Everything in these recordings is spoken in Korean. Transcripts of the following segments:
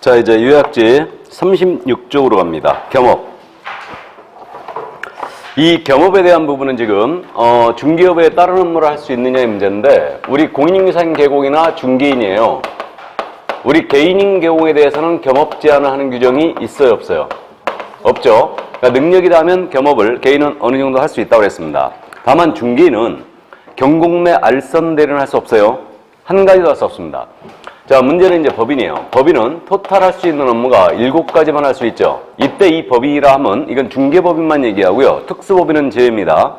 자, 이제 요약지 36쪽으로 갑니다. 겸업. 이 겸업에 대한 부분은 지금 중개업에 다른 업무를 할 수 있느냐의 문제인데, 우리 공인인증사인 개공이나 중개인이에요. 우리 개인인 개공에 대해서는 겸업 제한을 하는 규정이 있어요, 없어요? 없죠. 그러니까 능력이 닿으면 겸업을 개인은 어느 정도 할 수 있다고 그랬습니다. 다만 중개인은 경공매 알선 대리는 할 수 없어요. 한 가지도 할 수 없습니다. 자, 문제는 이제 법인이에요. 법인은 토탈 할 수 있는 업무가 7가지만 할 수 있죠. 이때 이 법인이라 하면 이건 중개법인만 얘기하고요. 특수법인은 제외입니다.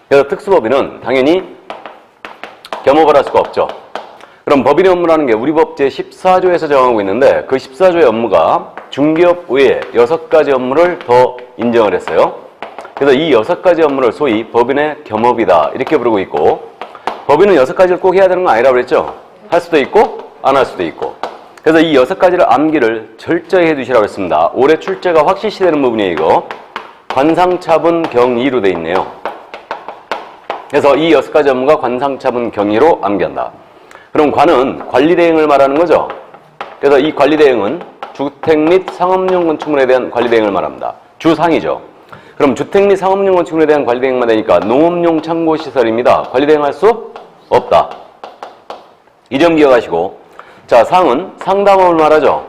그래서 특수법인은 당연히 겸업을 할 수가 없죠. 그럼 법인의 업무라는 게 우리 법 제14조에서 정하고 있는데, 그 14조의 업무가 중개업 외에 6가지 업무를 더 인정을 했어요. 그래서 이 6가지 업무를 소위 법인의 겸업이다 이렇게 부르고 있고, 법인은 6가지를 꼭 해야 되는 건 아니라고 그랬죠. 할 수도 있고 안 할 수도 있고. 그래서 이 6가지를 암기를 철저히 해두시라고 했습니다. 올해 출제가 확실시되는 부분이에요. 이거 관상차분 경이로 돼 있네요. 그래서 이 6가지 업무가 관상차분 경이로 암기한다. 그럼 관은 관리대행을 말하는 거죠. 그래서 이 관리대행은 주택 및 상업용 건축물에 대한 관리대행을 말합니다. 주상이죠. 그럼 주택 및 상업용 건축물에 대한 관리대행만 되니까 농업용 창고시설입니다. 관리대행 할 수 없다. 이 점 기억하시고, 자, 상은 상담업을 말하죠.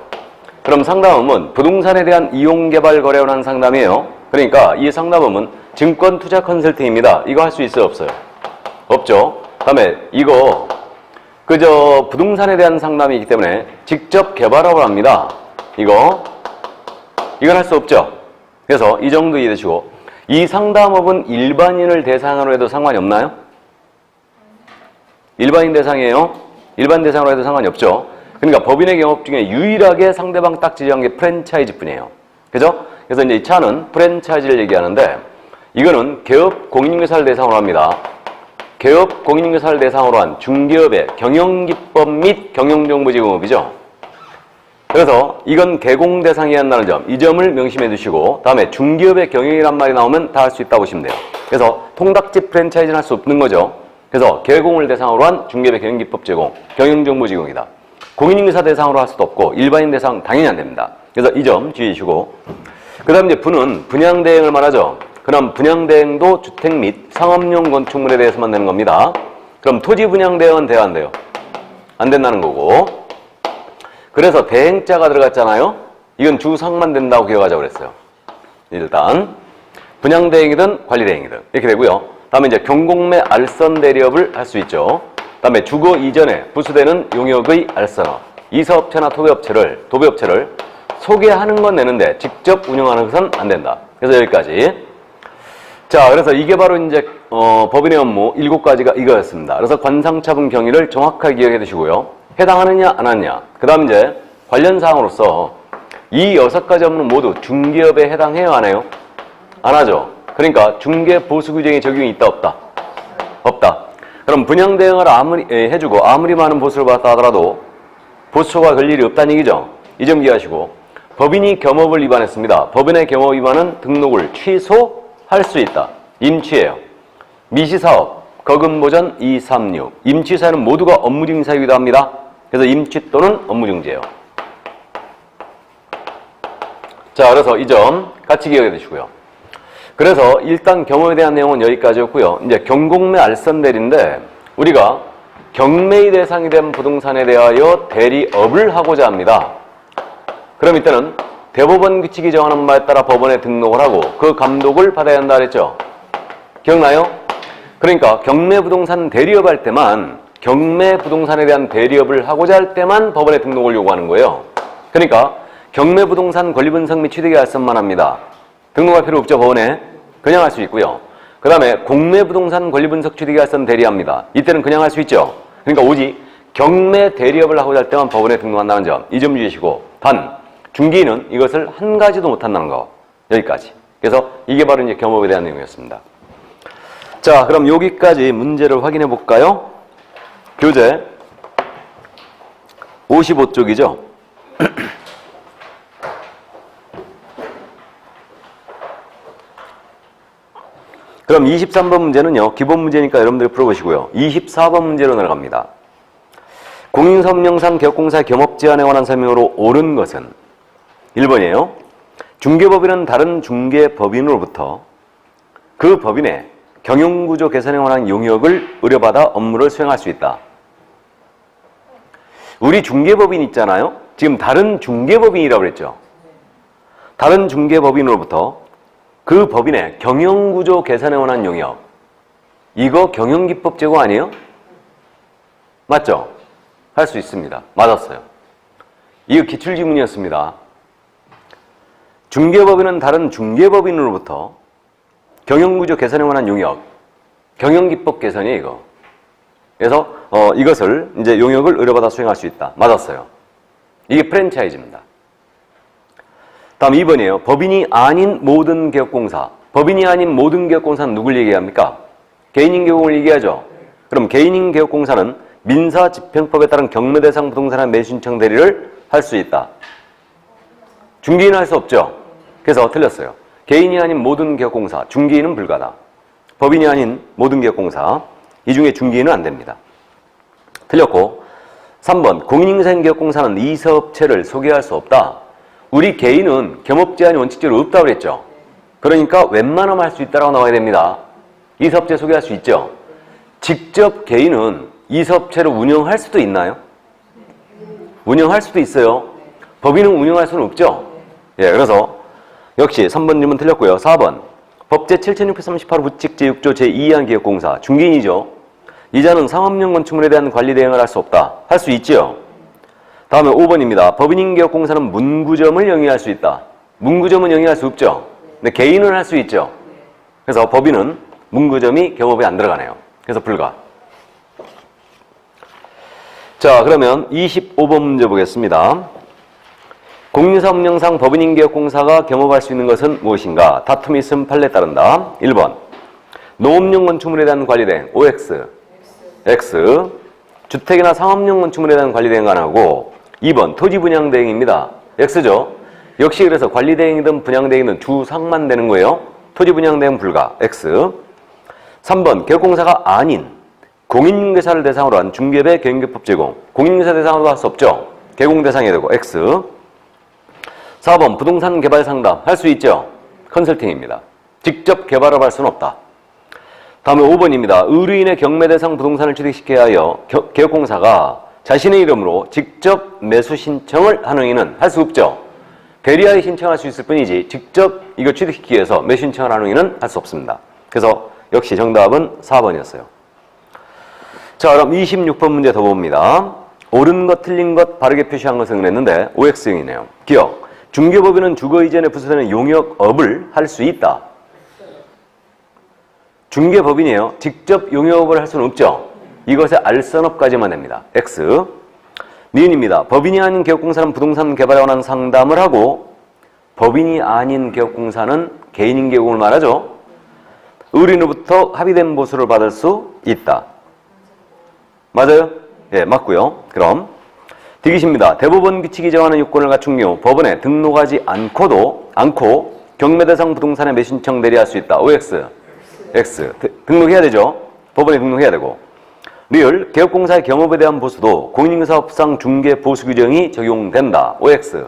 그럼 상담업은 부동산에 대한 이용개발 거래를 하는 상담이에요. 그러니까 이 상담업은 증권투자 컨설팅입니다. 이거 할 수 있어요, 없어요? 없죠. 다음에 이거 그저 부동산에 대한 상담이기 때문에 직접 개발업을 합니다. 이건 할 수 없죠. 그래서 이 정도 이해되시고, 이 상담업은 일반인을 대상으로 해도 상관이 없나요? 일반인 대상이에요. 일반 대상으로 해도 상관이 없죠. 그러니까 법인의 경업 중에 유일하게 상대방 딱 지정한 게 프랜차이즈뿐이에요. 그죠? 그래서 이제 이 차는 프랜차이즈를 얘기하는데, 이거는 개업 공인인증사를 대상으로 합니다. 개업 공인인증사를 대상으로 한 중개업의 경영기법 및 경영정보제공업이죠. 그래서 이건 개공 대상이 한다는 점, 이 점을 명심해 두시고, 다음에 중개업의 경영이란 말이 나오면 다 할 수 있다고 보시면 돼요. 그래서 통닭집 프랜차이즈는 할 수 없는 거죠. 그래서 개공을 대상으로 한 중개업의 경영기법 제공, 경영정보 제공이다. 공인인증사 대상으로 할 수도 없고 일반인 대상 당연히 안 됩니다. 그래서 이 점 주의해 주시고, 그 다음 이제 분은 분양대행을 말하죠. 그럼 분양대행도 주택 및 상업용 건축물에 대해서만 되는 겁니다. 그럼 토지 분양대행은 돼야 안 돼요? 안 된다는 거고, 그래서 대행자가 들어갔잖아요. 이건 주상만 된다고 기억하자고 그랬어요. 일단 분양대행이든 관리대행이든 이렇게 되고요. 다음에 이제 경공매 알선 대리업을 할 수 있죠. 다음에 주거 이전에 부수되는 용역의 알선업, 이사업체나 도배업체를 소개하는 건 되는데 직접 운영하는 것은 안 된다. 그래서 여기까지. 자, 그래서 이게 바로 이제 법인의 업무 7가지가 이거였습니다. 그래서 관상차분 경위를 정확하게 기억해 두시고요. 해당하느냐 안 하느냐. 그 다음 이제 관련 사항으로서 이 6가지 업무는 모두 중개업에 해당해요, 안 해요? 안 하죠. 그러니까 중개보수규정에 적용이 있다, 없다? 없다. 그럼 분양대행을 아무리 해주고 아무리 많은 보수를 받았다 하더라도 보수처가 걸 일이 없다는 얘기죠. 이 점 기억하시고, 법인이 겸업을 위반했습니다. 법인의 겸업 위반은 등록을 취소할 수 있다. 임취예요. 미시사업, 거금보전 236. 임취사는 모두가 업무중지사유이기도 합니다. 그래서 임취 또는 업무중지예요. 자, 그래서 이 점 같이 기억해 두시고요. 그래서 일단 겸업에 대한 내용은 여기까지였고요. 이제 경공매 알선 대리인데, 우리가 경매의 대상이 된 부동산에 대하여 대리업을 하고자 합니다. 그럼 이때는 대법원 규칙이 정하는 바에 따라 법원에 등록을 하고 그 감독을 받아야 한다 그랬죠. 기억나요? 그러니까 경매 부동산 대리업 할 때만, 경매 부동산에 대한 대리업을 하고자 할 때만 법원에 등록을 요구하는 거예요. 그러니까 경매 부동산 권리분석 및 취득의 알선만 합니다. 등록할 필요 없죠. 법원에 그냥 할 수 있고요. 그 다음에 공매 부동산 권리분석 취득의 알선 대리합니다. 이때는 그냥 할 수 있죠. 그러니까 오직 경매 대리업을 하고자 할 때만 법원에 등록한다는 점, 이 점 주의시고, 단 중개인은 이것을 한 가지도 못한다는 거, 여기까지. 그래서 이게 바로 이제 겸업에 대한 내용이었습니다. 자, 그럼 여기까지 문제를 확인해 볼까요? 교재 55쪽이죠. 그럼 23번 문제는요, 기본 문제니까 여러분들이 풀어보시고요. 24번 문제로 내려갑니다. 공인선명상 개업공사의 겸업 제한에 관한 설명으로 옳은 것은, 1번이에요. 중개법인은 다른 중개법인으로부터 그 법인의 경영구조 개선에 관한 용역을 의뢰받아 업무를 수행할 수 있다. 우리 중개법인 있잖아요. 지금 다른 중개법인이라고 그랬죠. 다른 중개법인으로부터 그 법인의 경영구조 개선에 관한 용역. 이거 경영기법 제공 아니에요? 맞죠? 할 수 있습니다. 맞았어요. 이거 기출지문이었습니다. 중개법인은 다른 중개법인으로부터 경영구조 개선에 관한 용역, 경영기법 개선이에요, 이거. 그래서 이것을 이제 용역을 의뢰받아 수행할 수 있다. 맞았어요. 이게 프랜차이즈입니다. 다음 2번이에요. 법인이 아닌 모든 개업공사. 법인이 아닌 모든 개업공사는 누굴 얘기합니까? 개인인 개업을 얘기하죠. 그럼 개인인 개업공사는 민사집행법에 따른 경매대상 부동산의 매수신청 대리를 할 수 있다. 중개인은 할 수 없죠. 그래서 틀렸어요. 개인이 아닌 모든 개업공사, 중개인은 불가다. 법인이 아닌 모든 개업공사, 이 중에 중개인은 안 됩니다. 틀렸고 3번 공인인증 개업공사는 이사업체를 소개할 수 없다. 우리 개인은 겸업제한이 원칙적으로 없다고 그랬죠. 그러니까 웬만하면 할 수 있다고 나와야 됩니다. 이사업체 소개할 수 있죠. 직접 개인은 이사업체를 운영할 수도 있나요? 운영할 수도 있어요. 법인은 운영할 수는 없죠. 예, 그래서 역시 3번 질문 틀렸고요. 4번 법 제7638호 부칙 제6조 제2항 기업공사 중개인이죠. 이자는 상업용 건축물에 대한 관리 대행을 할 수 없다. 할 수 있지요. 다음에 5번입니다. 법인인 기업공사는 문구점을 영위할 수 있다. 문구점은 영위할 수 없죠. 근데 개인은 할 수 있죠. 그래서 법인은 문구점이 경업에 안 들어가네요. 그래서 불가. 자, 그러면 25번 문제 보겠습니다. 공인사업령상 법인인 기업공사가 겸업할 수 있는 것은 무엇인가? 다툼이 있음 판례에 따른다. 1번 농업용 건축물에 대한 관리 대행 OX X 주택이나 상업용 건축물에 대한 관리 대행 안 하고 2번 토지 분양 대행입니다. X죠. 역시 그래서 관리 대행이든 분양 대행이든 주상만 되는 거예요. 토지 분양 대행 불가. X. 3번 개업공사가 아닌 공인중개사를 대상으로 한 중개배 경영기법 제공. 공인중개사 대상으로 할 수 없죠. 개공 대상이 되고 X. 4번 부동산 개발 상담 할 수 있죠. 컨설팅입니다. 직접 개발을 할 수는 없다. 다음에 5번입니다. 의뢰인의 경매 대상 부동산을 취득시켜야 하여 개업공사가 자신의 이름으로 직접 매수 신청을 하는 이는 할 수 없죠. 대리하에 신청할 수 있을 뿐이지 직접 이거 취득시키기 위해서 매수 신청을 하는 이는 할 수 없습니다. 그래서 역시 정답은 4번이었어요. 자, 그럼 26번 문제 더 봅니다. 옳은 것, 틀린 것, 바르게 표시한 것을 응했는데 OX형이네요. 기억. 중개법인은 주거 이전에 부수되는 용역업을 할 수 있다. 중개법인이에요. 직접 용역업을 할 수는 없죠. 이것의 알선업까지만 됩니다. X. 니은입니다. 법인이 아닌 개업공사는 부동산 개발에 관한 상담을 하고 법인이 아닌 개업공사는 개인인 개업을 말하죠. 의뢰인으로부터 합의된 보수를 받을 수 있다. 맞아요? 예, 맞고요. 그럼 디귿입니다. 대법원 규칙이 정하는 요건을 갖춘 경우 법원에 등록하지 않고 경매 대상 부동산에 매수신청 대리할 수 있다. OX. X. 등록해야 되죠. 법원에 등록해야 되고. 리을. 개업공사의 겸업에 대한 보수도 공인사업상 중개 보수 규정이 적용된다. OX.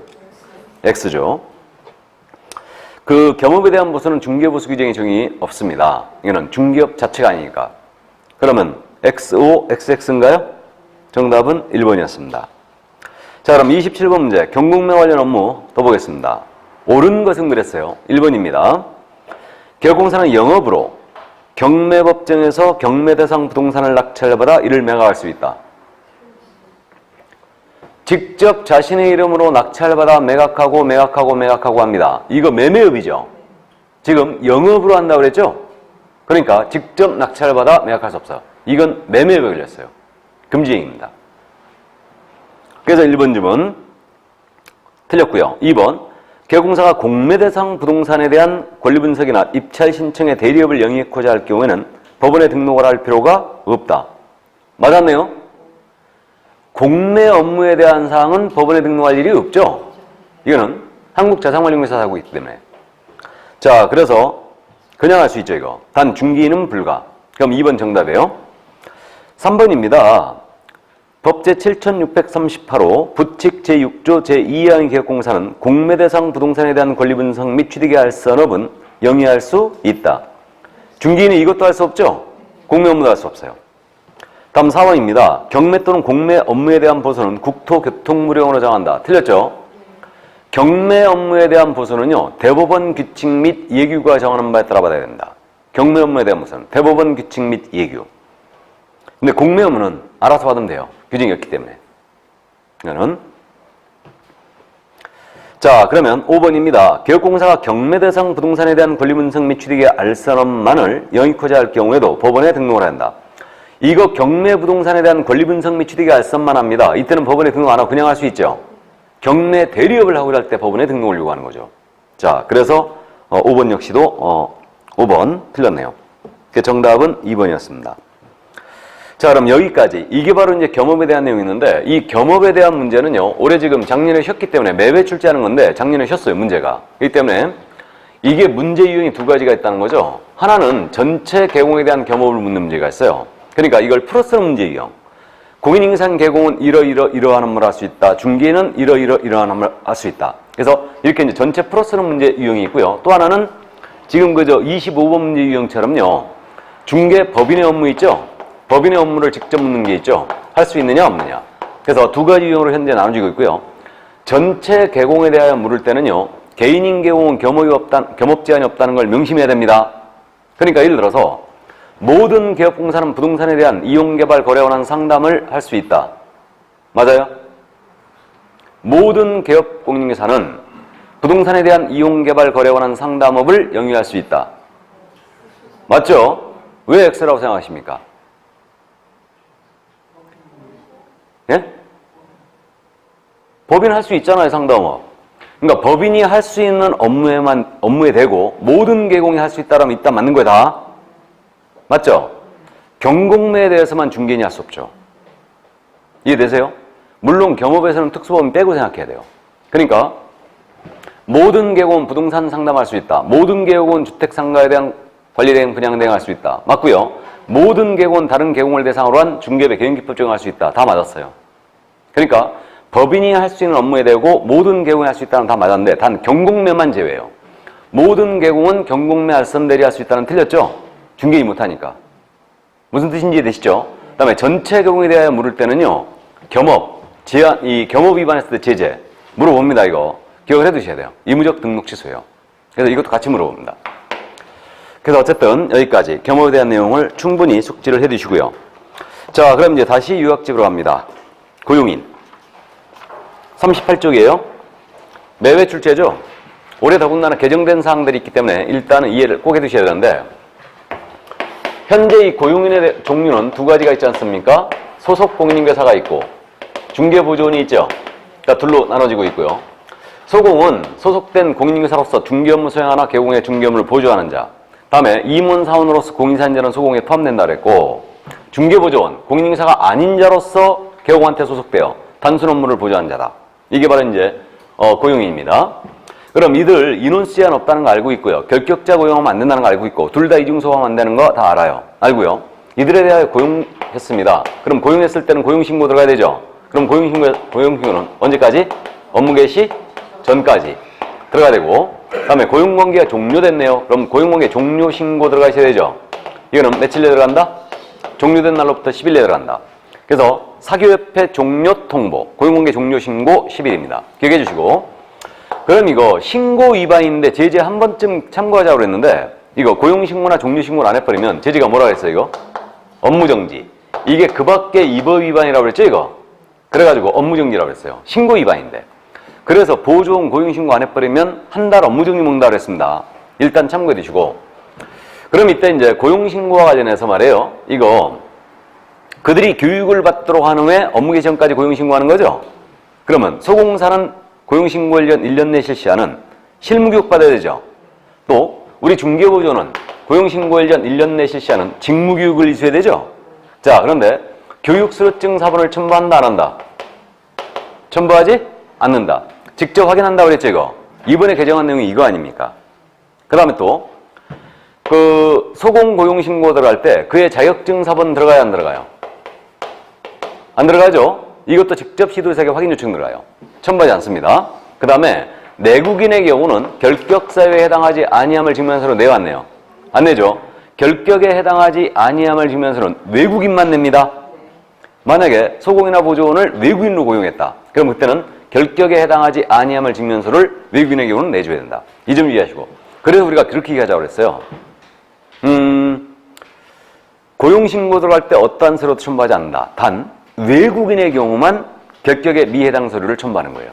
X죠. 그 겸업에 대한 보수는 중개 보수 규정이 적용이 없습니다. 이거는 중개업 자체가 아니니까. 그러면 XO, XX인가요? 정답은 1번이었습니다. 자, 그럼 27번 문제. 경공매 관련 업무 더 보겠습니다. 옳은 것은 그랬어요. 1번입니다. 개업공사는 영업으로 경매법정에서 경매 대상 부동산을 낙찰받아 이를 매각할 수 있다. 직접 자신의 이름으로 낙찰받아 매각하고 합니다. 이거 매매업이죠. 지금 영업으로 한다고 그랬죠? 그러니까 직접 낙찰받아 매각할 수 없어요. 이건 매매업에 걸렸어요. 금지행위입니다. 그래서 1번 질문 틀렸고요. 2번 개업공사가 공매 대상 부동산에 대한 권리 분석이나 입찰 신청의 대리업을 영위하고자 할 경우에는 법원에 등록을 할 필요가 없다. 맞았네요. 공매 업무에 대한 사항은 법원에 등록할 일이 없죠. 이거는 한국자산관리공사에서 하고 있기 때문에. 자, 그래서 그냥 할 수 있죠, 이거. 단 중개인은 불가. 그럼 2번 정답이에요. 3번입니다. 법 제7638호 부칙 제6조 제2항의 개혁공사는 공매 대상 부동산에 대한 권리 분석 및 취득의 알선업은 영위할 수 있다. 중개인은 이것도 할 수 없죠? 공매 업무도 할 수 없어요. 다음 4번입니다. 경매 또는 공매 업무에 대한 보수는 국토교통무령으로 정한다. 틀렸죠? 경매 업무에 대한 보수는요, 대법원 규칙 및 예규가 정하는 바에 따라 받아야 된다. 경매 업무에 대한 보수는 대법원 규칙 및 예규. 근데 공매 업무는 알아서 받으면 돼요. 규정이 없기 때문에. 이거는. 자, 그러면 5번입니다. 개혁공사가 경매 대상 부동산에 대한 권리 분석 및 취득의 알선업만을 영위코자 할 경우에도 법원에 등록을 한다. 이거 경매 부동산에 대한 권리 분석 및 취득의 알선만 합니다. 이때는 법원에 등록 안 하고 그냥 할 수 있죠. 경매 대리업을 하고 할 때 법원에 등록을 요구하는 거죠. 자, 그래서 5번 역시도 5번 틀렸네요. 정답은 2번이었습니다. 자, 그럼 여기까지. 이게 바로 이제 겸업에 대한 내용이 있는데, 이 겸업에 대한 문제는요, 올해 지금 작년에 쉬었기 때문에 매회 출제하는 건데, 작년에 쉬었어요, 문제가. 그렇기 때문에 이게 문제 유형이 두 가지가 있다는 거죠. 하나는 전체 개공에 대한 겸업을 묻는 문제가 있어요. 그러니까 이걸 풀어쓰는 문제 유형. 공인인상 개공은 이러한 업무를 할 수 있다. 중개인은 이러한 업무를 할 수 있다. 그래서 이렇게 이제 전체 풀어쓰는 문제 유형이 있고요. 또 하나는 지금 그저 25번 문제 유형처럼요, 중개 법인의 업무 있죠? 법인의 업무를 직접 묻는 게 있죠. 할 수 있느냐 없느냐. 그래서 두 가지 유형으로 현재 나눠지고 있고요. 전체 개공에 대하여 물을 때는요, 개인인 개공은 겸업 제한이 없다는 걸 명심해야 됩니다. 그러니까 예를 들어서 모든 개업공사는 부동산에 대한 이용개발 거래에 관한 상담을 할 수 있다. 맞아요? 모든 개업공인회사는 부동산에 대한 이용개발 거래에 관한 상담업을 영위할 수 있다. 맞죠? 왜 X라고 생각하십니까? 예? 법인 할 수 있잖아요, 상담업. 그러니까 법인이 할 수 있는 업무에 대고 모든 개공이 할 수 있다라면 일단 맞는 거예요, 다. 맞죠? 경공매에 대해서만 중개인이 할 수 없죠. 이해되세요? 물론 겸업에서는 특수법인 빼고 생각해야 돼요. 그러니까 모든 개공은 부동산 상담할 수 있다. 모든 개공은 주택상가에 대한 관리 대행, 분양 대행할 수 있다. 맞고요. 모든 개공은 다른 개공을 대상으로 한 중개업의 개인기법 적용할 수 있다. 다 맞았어요. 그러니까 법인이 할 수 있는 업무에 대고 모든 개공이 할 수 있다는 다 맞았는데 단 경공매만 제외예요. 모든 개공은 경공매 알선 대리할 수 있다는 틀렸죠? 중개인이 못하니까. 무슨 뜻인지 이해되시죠? 그 다음에 전체 개공에 대하여 물을 때는요, 겸업 위반했을 때 제재 물어봅니다. 이거 기억을 해두셔야 돼요. 의무적 등록 취소예요. 그래서 이것도 같이 물어봅니다. 그래서 어쨌든 여기까지 겸업에 대한 내용을 충분히 숙지를 해두시고요. 자, 그럼 이제 다시 유학집으로 갑니다. 고용인 38쪽이에요. 매회 출제죠. 올해 더군다나 개정된 사항들이 있기 때문에 일단은 이해를 꼭 해두셔야 되는데, 현재 이 고용인의 종류는 두 가지가 있지 않습니까? 소속 공인인계사가 있고 중개보조원이 있죠. 그러니까 둘로 나눠지고 있고요. 소공은 소속된 공인인계사로서 중개업무 수행하나 개공의 중개업무를 보조하는 자. 다음에 임원사원으로서 공인사인자는 소공에 포함된다 그랬고, 중개보조원, 공인인계사가 아닌 자로서 개공한테 소속되어 단순 업무를 보조하는 자다. 이게 바로 이제 고용인입니다. 그럼 이들 인원수 제한 없다는 거 알고 있고요. 결격자 고용하면 안 된다는 거 알고 있고, 둘 다 이중소하면 안 되는 거 다 알아요. 알고요. 이들에 대하여 고용했습니다. 그럼 고용했을 때는 고용신고 들어가야 되죠. 그럼 고용신고는 언제까지? 업무 개시 전까지 들어가야 되고, 그 다음에 고용관계가 종료됐네요. 그럼 고용관계 종료신고 들어가셔야 되죠. 이거는 며칠 내에 들어간다? 종료된 날로부터 10일 내에 들어간다. 그래서 사교협회 종료 통보, 고용관계 종료신고 10일입니다. 기억해 주시고, 그럼 이거 신고 위반인데 제재 한 번쯤 참고하자고 그랬는데, 이거 고용신고나 종료신고를 안 해버리면 제재가 뭐라고 했어요, 이거? 업무정지. 이게 그 밖에 위법 위반이라고 그랬죠, 이거? 그래가지고 업무정지라고 그랬어요. 신고 위반인데. 그래서 보조원 고용신고 안 해버리면 한 달 업무정지 먹는다고 그랬습니다. 일단 참고해 두시고. 그럼 이때 이제 고용신고와 관련해서 말이에요. 이거 그들이 교육을 받도록 한 후에 업무 개시 전까지 고용신고하는 거죠? 그러면 소공사는 고용신고 1년 내 실시하는 실무교육 받아야 되죠. 또 우리 중개보조는 고용신고 1년 내 실시하는 직무교육을 이수해야 되죠. 자, 그런데 교육수료증 사본을 첨부한다 안 한다? 첨부하지 않는다. 직접 확인한다고 그랬죠, 이거. 이번에 개정한 내용이 이거 아닙니까? 그 다음에 또 그 소공 고용신고 들어갈 때 그의 자격증 사본 들어가야 안 들어가요? 안 들어가죠? 이것도 직접 시도사에게 확인 요청 들어가요. 첨부하지 않습니다. 그 다음에 내국인의 경우는 결격 사유에 해당하지 아니함을 증명서로 내왔네요. 안 내죠? 결격에 해당하지 아니함을 증명서는 외국인만 냅니다. 만약에 소공이나 보조원을 외국인으로 고용했다. 그럼 그때는 결격에 해당하지 아니함을 증명서를 외국인의 경우는 내줘야 된다. 이 점 이해하시고. 그래서 우리가 그렇게 얘기하자고 그랬어요. 고용신고 들어갈 때 어떠한 서류도 첨부하지 않는다. 단 외국인의 경우만 결격에 미해당 서류를 첨부하는 거예요.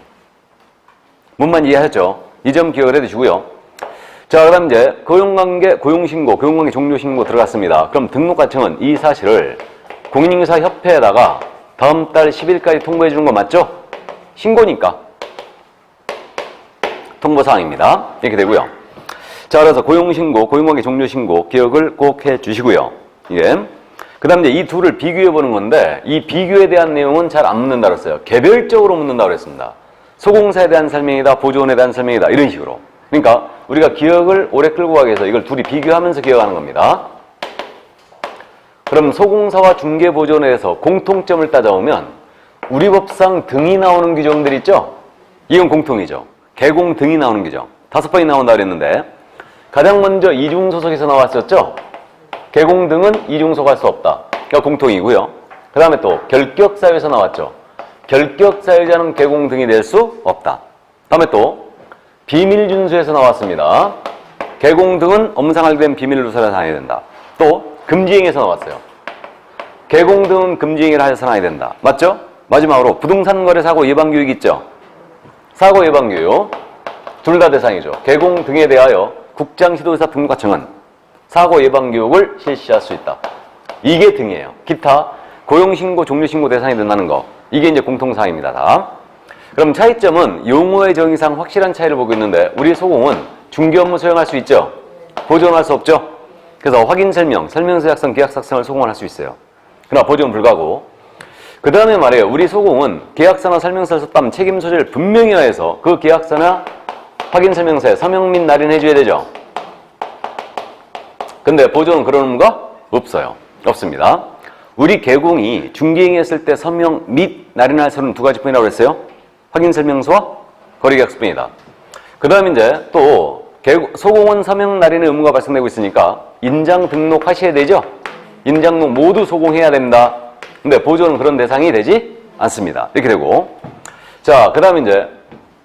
뭔만 이해하셨죠? 이 점 기억을 해두시고요. 자, 그 다음 이제 고용관계, 고용신고, 고용관계 종료신고 들어갔습니다. 그럼 등록과청은 이 사실을 공인인사협회에다가 다음 달 10일까지 통보해 주는 거 맞죠? 신고니까. 통보사항입니다. 이렇게 되고요. 자, 그래서 고용신고, 고용관계 종료신고 기억을 꼭 해 주시고요. 예. 그 다음 이제 이 둘을 비교해 보는 건데 이 비교에 대한 내용은 잘 안 묻는다 그랬어요. 개별적으로 묻는다 그랬습니다. 소공사에 대한 설명이다, 보조원에 대한 설명이다 이런 식으로. 그러니까 우리가 기억을 오래 끌고 가기 위해서 이걸 둘이 비교하면서 기억하는 겁니다. 그럼 소공사와 중개보조원에 대해서 공통점을 따져보면 우리 법상 등이 나오는 규정들 있죠? 이건 공통이죠. 개공 등이 나오는 규정. 5번이 나온다 그랬는데 가장 먼저 이중소속에서 나왔었죠? 개공 등은 이중소속할 수 없다. 그러니까 공통이고요. 그 다음에 또 결격사유에서 나왔죠. 결격사유자는 개공 등이 될 수 없다. 다음에 또 비밀준수에서 나왔습니다. 개공 등은 업무상 알게 비밀로 사용해야 된다. 또 금지행위에서 나왔어요. 개공 등은 금지행위를 하여서 나야 된다. 맞죠? 마지막으로 부동산 거래 사고 예방 교육 있죠? 사고 예방 교육 둘 다 대상이죠. 개공 등에 대하여 국장시도의사 등록과청은 사고 예방 교육을 실시할 수 있다. 이게 등이에요. 기타 고용신고, 종료신고 대상이 된다는 거. 이게 이제 공통사항입니다. 다. 그럼 차이점은 용어의 정의상 확실한 차이를 보고 있는데 우리 소공은 중개업무 수행할 수 있죠? 보조원할 수 없죠? 그래서 확인설명, 설명서 작성, 계약 작성을 소공할 수 있어요. 그러나 보조원 불가고. 그 다음에 말이에요. 우리 소공은 계약서나 설명서를 썼다면 책임 소재를 분명히 하여서 그 계약서나 확인설명서에 서명 및 날인해줘야 되죠? 근데 보조원은 그런 의무가 없어요. 없습니다. 우리 개공이 중개행위했을 때 서명 및 날인할 서류는 두 가지뿐이라고 그랬어요. 확인설명서와 거래계약서뿐이다. 그 다음에 이제 또 소공은 서명 날인의 의무가 발생되고 있으니까 인장 등록하셔야 되죠. 인장 등록 모두 소공해야 된다. 근데 보조는 그런 대상이 되지 않습니다. 이렇게 되고 자, 그 다음에 이제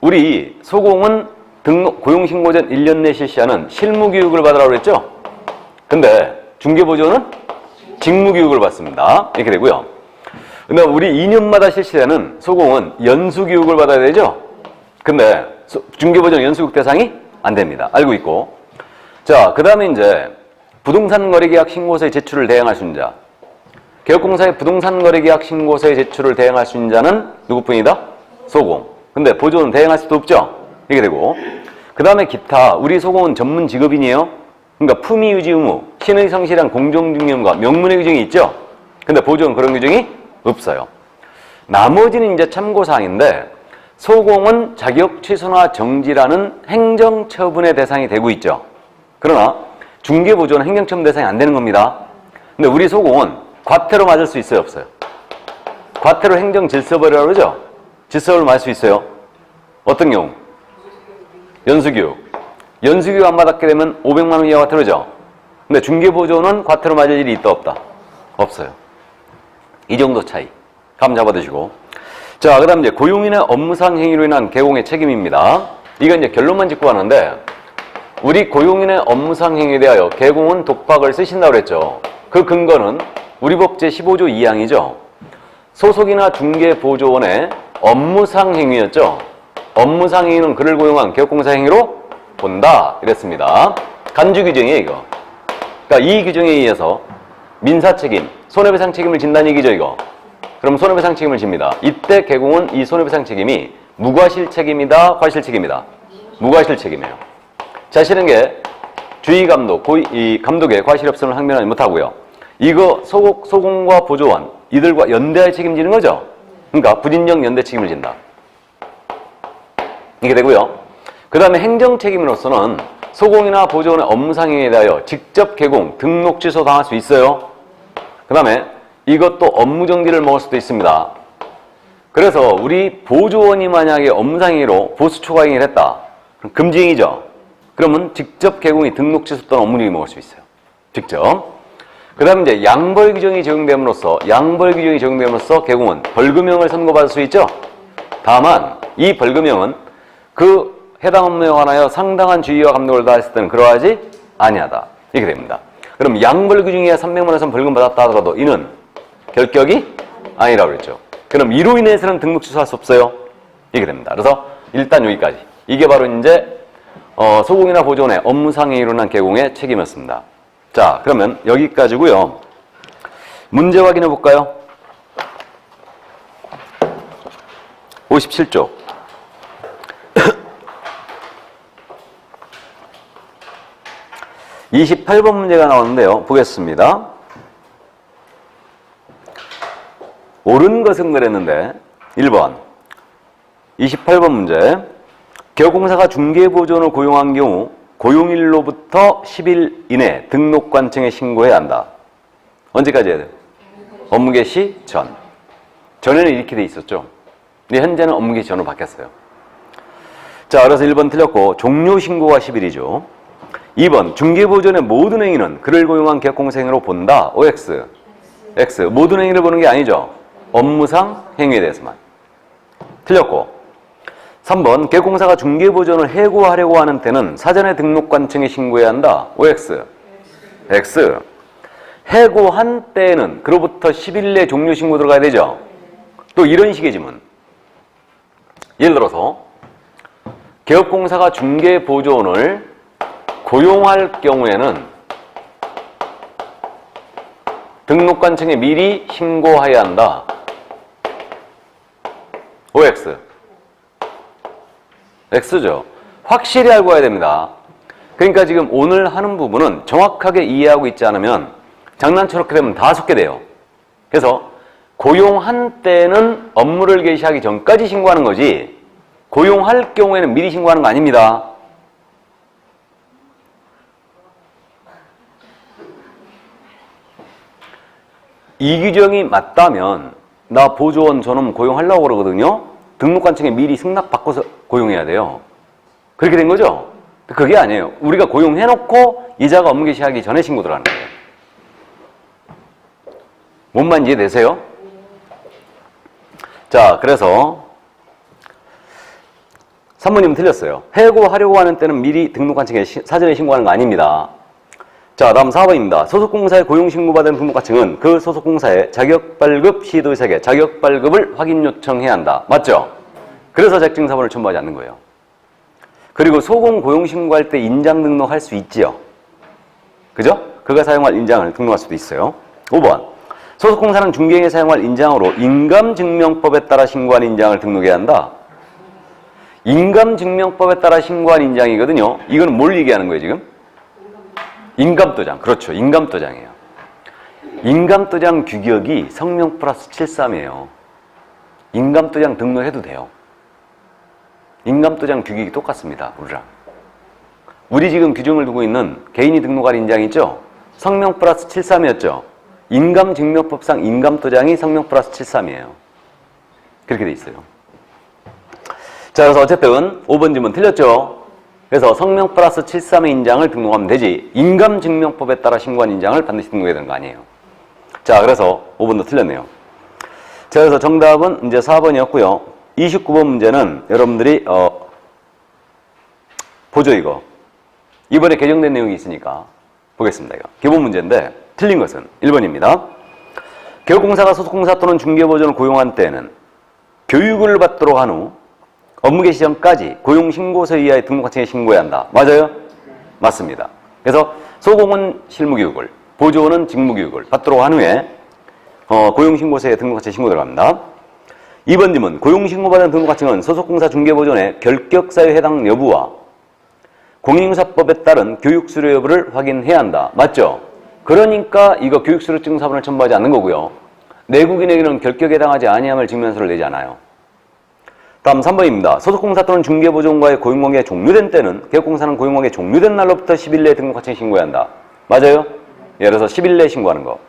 우리 소공은 등록 고용신고 전 1년 내 실시하는 실무교육을 받으라고 그랬죠. 근데 중개보조는 직무교육을 받습니다. 이렇게 되고요. 근데 우리 2년마다 실시되는 소공은 연수교육을 받아야 되죠. 근데 중개보조는 연수교육 대상이 안 됩니다. 알고 있고. 자, 그 다음에 이제 부동산 거래계약 신고서의 제출을 대행할 수 있는 자. 개업공사의 부동산 거래계약 신고서의 제출을 대행할 수 있는 자는 누구뿐이다? 소공. 근데 보조는 대행할 수도 없죠. 이렇게 되고. 그 다음에 기타. 우리 소공은 전문 직업인이에요. 그러니까 품위 유지 의무, 신의 성실한 공정중개 의무가 명문의 규정이 있죠. 근데 보조는 그런 규정이 없어요. 나머지는 이제 참고사항인데 소공은 자격 취소나 정지라는 행정처분의 대상이 되고 있죠. 그러나 중개보조는 행정처분 대상이 안 되는 겁니다. 근데 우리 소공은 과태료 맞을 수 있어요, 없어요? 과태료 행정질서벌이라고 그러죠? 질서벌을 맞을 수 있어요. 어떤 경우? 연수교육. 연수교육 안 받았게 되면 500만 원 이하 과태료죠. 근데 중개보조는 과태료 맞을 일이 있다, 없다? 없어요. 이 정도 차이. 감 잡아두시고. 자, 그 다음 이제 고용인의 업무상 행위로 인한 개공의 책임입니다. 이건 이제 결론만 짚고 가는데, 우리 고용인의 업무상 행위에 대하여 개공은 독박을 쓰신다고 그랬죠. 그 근거는 우리 법 제15조 2항이죠. 소속이나 중개보조원의 업무상 행위였죠. 업무상 행위는 그를 고용한 개업공사 행위로 본다. 이랬습니다. 간주 규정이에요, 이거. 그러니까 이 규정에 의해서 민사책임, 손해배상 책임을 진다는 얘기죠, 이거. 그럼 손해배상 책임을 집니다. 이때 개공은 이 손해배상 책임이 무과실 책임이다, 과실 책임이다. 무과실 책임이에요. 자, 싫은 게 주의감독, 이 감독의 과실 없음을 항변하지 못하고요. 이거 소공과 보조원, 이들과 연대할 책임지는 거죠. 그러니까 부진정 연대 책임을 진다. 이게 되고요. 그 다음에 행정책임으로서는 소공이나 보조원의 업무상행위에 대하여 직접 개공, 등록 취소 당할 수 있어요. 그 다음에 이것도 업무 정지를 먹을 수도 있습니다. 그래서 우리 보조원이 만약에 업무상행위로 보수 초과행위를 했다. 그럼 금지행위죠. 그러면 직접 개공이 등록 취소 또는 업무 정지 먹을 수 있어요. 직접. 그 다음에 이제 양벌 규정이 적용됨으로써 개공은 벌금형을 선고받을 수 있죠. 다만 이 벌금형은 그 해당 업무에 관하여 상당한 주의와 감독을 다했을 때는 그러하지 아니하다. 이렇게 됩니다. 그럼 양벌 규정이야 300만 원 이상 벌금 받았다 하더라도 이는 결격이 아니라고 그랬죠. 그럼 이로 인해서는 등록 취소할 수 없어요. 이렇게 됩니다. 그래서 일단 여기까지. 이게 바로 이제 소공이나 보조원의 업무상에 일어난 개공의 책임이었습니다. 자, 그러면 여기까지고요. 문제 확인해 볼까요? 57쪽. 28번 문제가 나오는데요. 보겠습니다. 옳은 것은 그랬는데 1번 28번 문제 개업공사가 중개보조원을 고용한 경우 고용일로부터 10일 이내 등록관청에 신고해야 한다. 언제까지 해야 돼요? 업무 개시 전. 전에는 이렇게 돼 있었죠. 근데 현재는 업무 개시 전으로 바뀌었어요. 자, 그래서 1번 틀렸고 종료 신고가 10일이죠. 2번 중개보조원의 모든 행위는 그를 고용한 개업공사 행위로 본다. OX. X. 모든 행위를 보는 게 아니죠. 업무상 행위에 대해서만. 틀렸고 3번 개업공사가 중개보조원을 해고하려고 하는 때는 사전에 등록관청에 신고해야 한다. OX. X. 해고한 때는 그로부터 10일 내 종료 신고 들어가야 되죠. 또 이런 식의 지문. 예를 들어서 개업공사가 중개보조원을 고용할 경우에는 등록관청에 미리 신고해야 한다. OX. X죠. 확실히 알고 와야 됩니다. 그러니까 지금 오늘 하는 부분은 정확하게 이해하고 있지 않으면 장난처럼 되면 다 속게 돼요. 그래서 고용한 때는 업무를 개시하기 전까지 신고하는 거지 고용할 경우에는 미리 신고하는 거 아닙니다. 이 규정이 맞다면 나 보조원 저놈 고용하려고 그러거든요. 등록관청에 미리 승낙 받고서 고용해야 돼요. 그렇게 된 거죠? 그게 아니에요. 우리가 고용해놓고 이자가 업무 개시하기 전에 신고 들어가는 거예요. 뭔만 이해되세요? 자, 그래서 3번님은 틀렸어요. 해고하려고 하는 때는 미리 등록관청에 사전에 신고하는 거 아닙니다. 자, 다음 4번입니다. 소속공사에 고용신고받은 등록관청은 그 소속공사에 자격발급 시도의사에게 자격발급을 확인 요청해야 한다. 맞죠? 그래서 자격증사본을 첨부하지 않는 거예요. 그리고 소공 고용신고할 때 인장 등록할 수 있지요. 그죠? 그가 사용할 인장을 등록할 수도 있어요. 5번. 소속공사는 중개행에 사용할 인장으로 인감증명법에 따라 신고한 인장을 등록해야 한다. 인감증명법에 따라 신고한 인장이거든요. 이건 뭘 얘기하는 거예요, 지금? 인감도장. 그렇죠. 인감도장이에요. 인감도장 규격이 성명 플러스 73이에요. 인감도장 등록해도 돼요. 인감도장 규격이 똑같습니다. 우리랑. 우리 지금 규정을 두고 있는 개인이 등록할 인장 있죠? 성명 플러스 73이었죠? 인감증명법상 인감도장이 성명 플러스 73이에요. 그렇게 돼 있어요. 자, 그래서 어쨌든 5번 질문 틀렸죠? 그래서 성명 플러스 73의 인장을 등록하면 되지 인감증명법에 따라 신고한 인장을 반드시 등록해야 되는 거 아니에요. 자, 그래서 5번도 틀렸네요. 자, 그래서 정답은 이제 4번이었고요. 29번 문제는 여러분들이 보죠, 이거. 이번에 개정된 내용이 있으니까 보겠습니다. 이거. 기본 문제인데 틀린 것은 1번입니다. 개업공사가 소속공사 또는 중개보조원을 고용한 때에는 교육을 받도록 한 후 업무 개시 전까지 고용신고서 이하의 등록관청에 신고해야 한다. 맞아요? 맞습니다. 그래서 소공은 실무교육을, 보조원은 직무교육을 받도록 한 후에 고용신고서에 등록관청에 신고 들어갑니다. 2번 질문. 고용신고받은 등록관청은 소속공사 중개보조원의 결격사유 해당 여부와 공인중개사법에 따른 교육수료 여부를 확인해야 한다. 맞죠? 그러니까 이거 교육수료증사본을 첨부하지 않는 거고요. 내국인에게는 결격에 해당하지 아니함을 증명서를 내지 않아요. 다음 3번입니다. 소속공사 또는 중개보조원과의 고용관계가 종료된 때는 개업공사는 고용관계 종료된 날로부터 10일 내에 등록관청에 신고해야 한다. 맞아요? 예, 그래서 10일 내에 신고하는 거.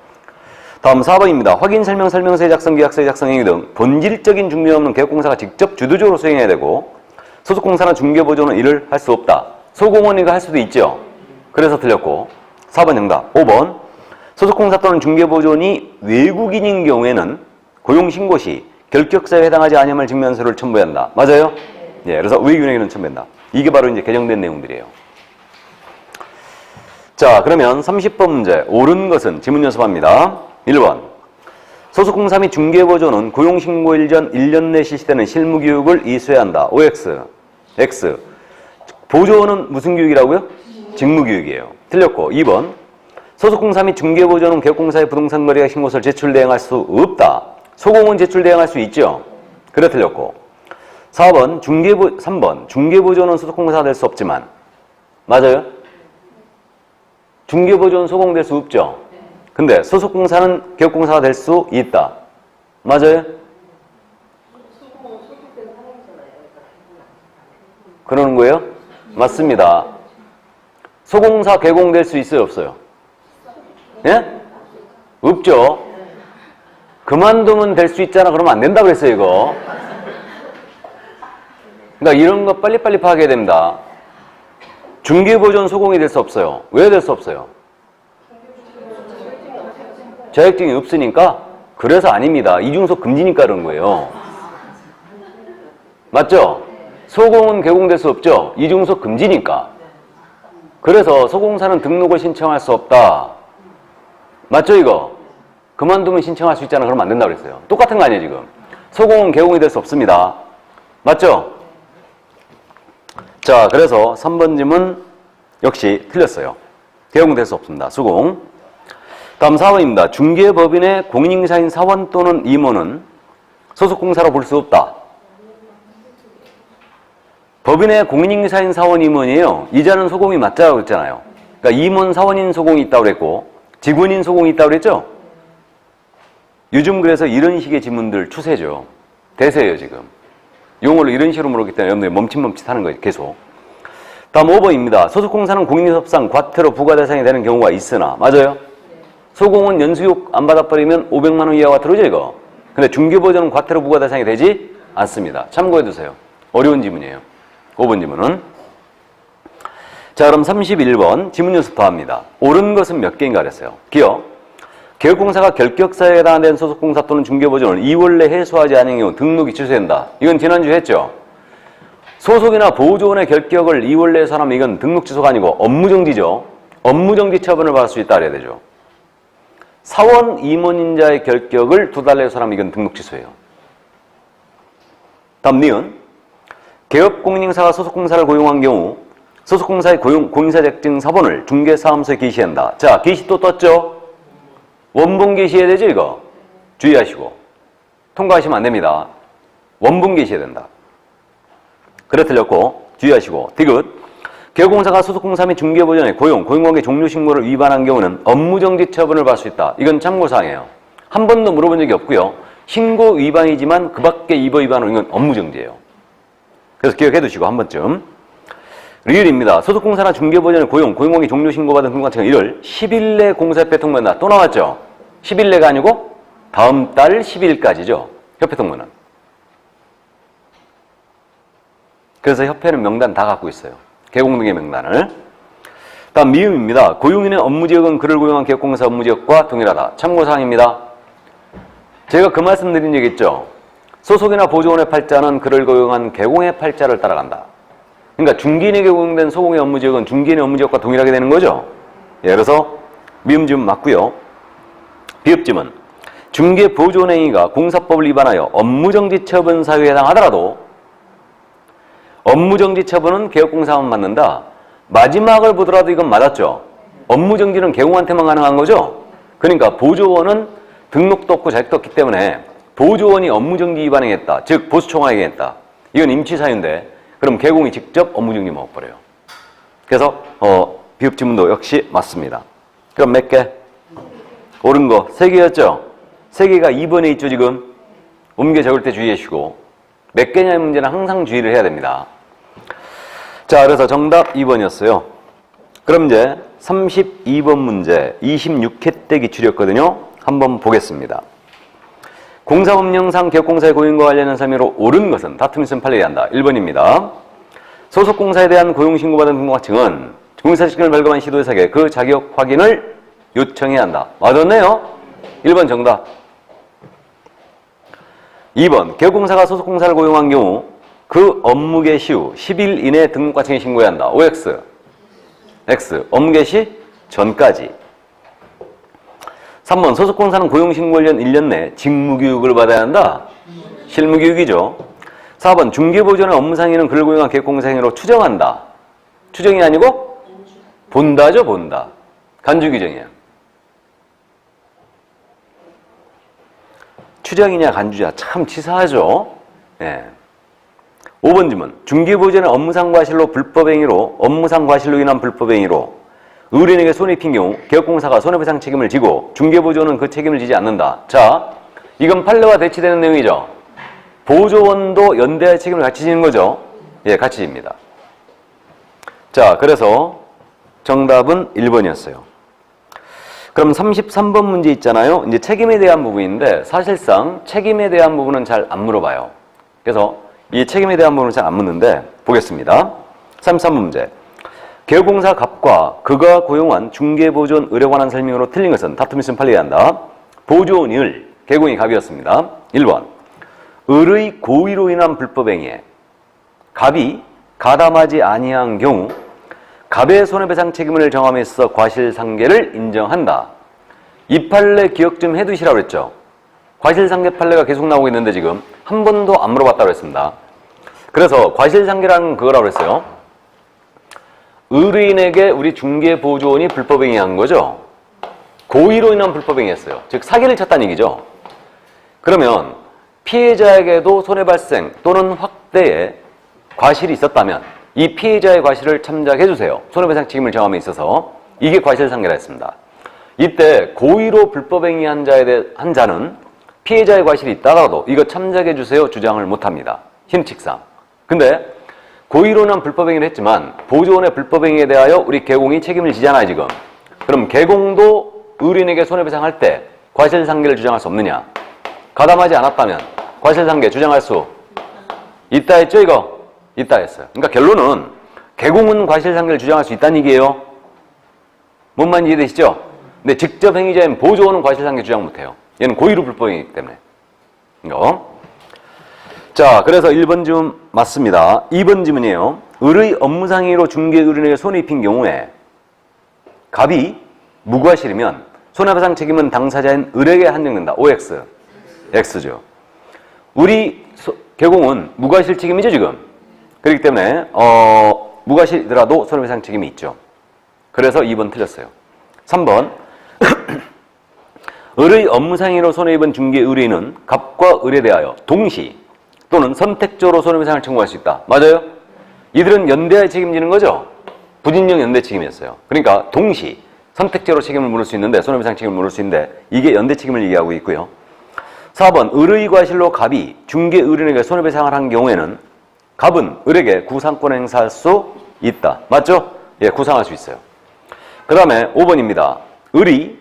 다음 4번입니다. 확인, 설명, 설명서의 작성, 계약서의 작성 행위 등 본질적인 중요 없는 개업공사가 직접 주도적으로 수행해야 되고 소속공사나 중개보조는 이를 할 수 없다. 소공원이가 할 수도 있죠. 그래서 틀렸고 4번 정답. 5번 소속공사 또는 중개보조원이 외국인인 경우에는 고용신고 시 결격사에 해당하지 아니함을 증명서를 첨부해야 한다. 맞아요? 예, 그래서 외국인에게는 첨부한다. 이게 바로 이제 개정된 내용들이에요. 자, 그러면 30번 문제. 옳은 것은 지문 연습합니다. 1번. 소속공사 및 중개보조는 고용신고일 전 1년 내 실시되는 실무교육을 이수해야 한다. OX. X. 보조원은 무슨 교육이라고요? 직무교육이에요. 틀렸고. 2번. 소속공사 및 중개보조는 개업공사의 부동산 거래가 신고서를 제출 대행할 수 없다. 소공은 제출 대행할 수 있죠. 그래 틀렸고. 3번. 중개보조는 소속공사가 될 수 없지만. 맞아요? 중개보조는 소공될 수 없죠. 근데 소속공사는 개업공사가 될 수 있다. 맞아요? 그러는 거예요? 맞습니다. 소공사 개공될 수 있어요, 없어요? 예? 없죠. 그만두면 될 수 있잖아. 그러면 안 된다고 그랬어요, 이거. 그러니까 이런 거 빨리빨리 파악해야 됩니다. 중개보조는 소공이 될 수 없어요. 왜 될 수 없어요? 자격증이 없으니까? 그래서 아닙니다. 이중소 금지니까 그런 거예요. 맞죠? 소공은 개공될 수 없죠? 이중소 금지니까. 그래서 소공사는 등록을 신청할 수 없다. 맞죠, 이거? 그만두면 신청할 수 있잖아. 그러면 안 된다고 그랬어요. 똑같은 거 아니에요, 지금? 소공은 개공이 될 수 없습니다. 맞죠? 자, 그래서 3번 질문 역시 틀렸어요. 개공될 수 없습니다. 수공. 다음 4번입니다. 중개법인의 공인인사인 사원 또는 임원은 소속공사로 볼 수 없다. 법인의 공인인사인 사원 임원이에요. 이자는 소공이 맞자고 했잖아요. 그러니까 임원 사원인 소공이 있다고 그랬고 직원인 소공이 있다고 그랬죠? 요즘 그래서 이런 식의 지문들 추세죠. 대세예요, 지금. 용어를 이런 식으로 물었기 때문에 여러분들이 멈칫멈칫하는 거예요, 계속. 다음 5번입니다. 소속공사는 공인인사법상 과태료 부과 대상이 되는 경우가 있으나 맞아요? 소공은 연수욕 안 받아버리면 500만 원 이하가 들어오죠, 이거? 근데 중개보조는 과태료 부과 대상이 되지 않습니다. 참고해두세요. 어려운 지문이에요. 5번 지문은. 자, 그럼 31번 지문 연습 더 합니다. 옳은 것은 몇 개인가 그랬어요. 기억. 개업공사가 결격사에 해당하는 소속공사 또는 중개보조는 2월 내 해소하지 않은 경우 등록이 취소된다. 이건 지난주에 했죠. 소속이나 보조원의 결격을 2월 내에 해소하면 이건 등록 취소가 아니고 업무정지죠. 업무정지 처분을 받을 수 있다 그래야 되죠. 사원 임원인자의 결격을 2달 내에 해소하면 이건 등록 취소예요. 다음 니은. 개업공인인사가 소속공사를 고용한 경우 소속공사의 공인사직증 사본을 중개사무소에 게시한다. 자, 게시 또 떴죠? 원본 게시해야 되죠, 이거? 주의하시고. 통과하시면 안 됩니다. 원본 게시해야 된다. 그래 틀렸고, 주의하시고. 디귿. 개업공사가 소속공사 및 중개보조원의 고용관계 종료 신고를 위반한 경우는 업무정지 처분을 받을 수 있다. 이건 참고사항이에요. 한 번도 물어본 적이 없고요. 신고 위반이지만 그 밖에 위법 위반은 이건 업무정지예요. 그래서 기억해 두시고 한 번쯤. 리을입니다. 소속공사나 중개보조원의 고용관계 종료 신고받은 근거같은 경우 1월 10일 내 공사에 통보한다. 또 나왔죠? 10일 내가 아니고 다음 달 10일까지죠. 협회 통보는. 그래서 협회는 명단 다 갖고 있어요. 개공 등의 명단을. 다음 미음입니다. 고용인의 업무지역은 그를 고용한 개업공사 업무지역과 동일하다. 참고사항입니다. 제가 그 말씀 드린 적 있죠. 소속이나 보조원의 팔자는 그를 고용한 개공의 팔자를 따라간다. 그러니까 중개인에게 고용된 소공의 업무지역은 중개인의 업무지역과 동일하게 되는 거죠. 예, 그래서 미음지문 맞고요. 비읍지문. 중개보조원행위가 공사법을 위반하여 업무정지 처분 사유에 해당하더라도 업무정지 처분은 개업공사만 받는다. 마지막을 보더라도 이건 맞았죠. 업무정지는 개공한테만 가능한 거죠. 그러니까 보조원은 등록도 없고 자격도 없기 때문에 보조원이 업무정지 위반행했다. 즉 보수총화에게 했다. 이건 임치사유인데 그럼 개공이 직접 업무정지 먹어버려요. 그래서 비읍지문도 역시 맞습니다. 그럼 몇 개? 옳은 거 3개였죠? 3개가 2번에 있죠 지금? 옮겨 적을 때 주의하시고 몇 개냐의 문제는 항상 주의를 해야 됩니다. 자, 그래서 정답 2번이었어요. 그럼 이제 32번 문제 26회 때 기출이었거든요. 한번 보겠습니다. 공사법령상 개업공사의 고용과 관련한 사유로 옳은 것은 다툼 있으면 판례해야 한다. 1번입니다. 소속공사에 대한 고용신고받은 등록증은 공사직을 발급한 시도회사에게 그 자격 확인을 요청해야 한다. 맞았네요. 1번 정답. 2번 개업공사가 소속공사를 고용한 경우 그 업무 개시 후 10일 이내에 등록과청에 신고해야 한다. OX. X. 업무 개시 전까지. 3번 소속공사는 고용신고 관련 1년 내 직무교육을 받아야 한다. 실무교육이죠. 4번 중개보조원의 업무상의는 그를 고용한 개업공사 행위로 추정한다. 추정이 아니고 본다죠. 본다. 간주규정이에요. 추정이냐 간주냐 참 치사하죠. 예. 5번 질문. 중개보조원의 업무상 과실로 불법행위로 업무상 과실로 인한 불법행위로 의뢰인에게 손해입힌 경우 개업공사가 손해배상 책임을 지고 중개보조원은 그 책임을 지지 않는다. 자, 이건 판례와 대치되는 내용이죠. 보조원도 연대의 책임을 같이 지는 거죠. 예, 같이 집니다. 자, 그래서 정답은 1번이었어요. 그럼 33번 문제 있잖아요. 이제 책임에 대한 부분인데 사실상 책임에 대한 부분은 잘 안 물어봐요. 그래서 이 책임에 대한 부분은 잘 안 묻는데 보겠습니다. 33번 문제. 개업공사 갑과 그가 고용한 중개보조원 의뢰 관한 설명으로 틀린 것은 다툼 있으면 판례해야 한다. 보조원이 을, 개공이 갑이었습니다. 1번. 을의 고의로 인한 불법행위에 갑이 가담하지 아니한 경우 갑의 손해배상 책임을 정함에 있어 과실상계를 인정한다. 이 판례 기억 좀 해두시라고 그랬죠. 과실상계 판례가 계속 나오고 있는데 지금 한 번도 안 물어봤다고 했습니다. 그래서 과실상계라는 그거라고 그랬어요. 의뢰인에게 우리 중개보조원이 불법행위한 거죠. 고의로 인한 불법행위였어요. 즉 사기를 쳤다는 얘기죠. 그러면 피해자에게도 손해발생 또는 확대의 과실이 있었다면 이 피해자의 과실을 참작해 주세요. 손해배상 책임을 정함에 있어서 이게 과실상계라 했습니다. 이때 고의로 불법행위한 한 자는 피해자의 과실이 있다가도 이거 참작해 주세요 주장을 못합니다. 힘칙상. 근데 고의로는 불법행위를 했지만 보조원의 불법행위에 대하여 우리 개공이 책임을 지잖아요 지금. 그럼 개공도 의뢰인에게 손해배상할 때 과실상계를 주장할 수 없느냐? 가담하지 않았다면 과실상계 주장할 수 있다 했죠 이거? 있다 했어요. 그러니까 결론은 개공은 과실상계를 주장할 수 있다는 얘기예요. 뭔 말인지 이해되시죠? 근데 직접 행위자인 보조원은 과실상계 주장 못해요. 얘는 고의로 불법행위이기 때문에. 이거. 자, 그래서 1번 질문 맞습니다. 2번 질문이에요. 을의 업무상의로 중개의뢰인에게 손해 입힌 경우에 갑이 무과실이면 손해배상 책임은 당사자인 을에게 한정된다. OX. X죠. 우리 개공은 무과실 책임이죠 지금. 그렇기 때문에 무과실이더라도 손해배상 책임이 있죠. 그래서 2번 틀렸어요. 3번 을의 업무상의로 손해입은 중개의뢰인은 갑과 을에 대하여 동시 또는 선택적으로 손해배상을 청구할 수 있다. 맞아요? 이들은 연대하에 책임지는 거죠? 부진적 연대 책임이었어요. 그러니까 동시 선택적으로 책임을 물을 수 있는데 손해배상 책임을 물을 수 있는데 이게 연대 책임을 얘기하고 있고요. 4번 을의 과실로 갑이 중개의뢰인에게 손해배상을 한 경우에는 갑은 을에게 구상권을 행사할 수 있다. 맞죠? 예, 구상할 수 있어요. 그 다음에 5번입니다. 을이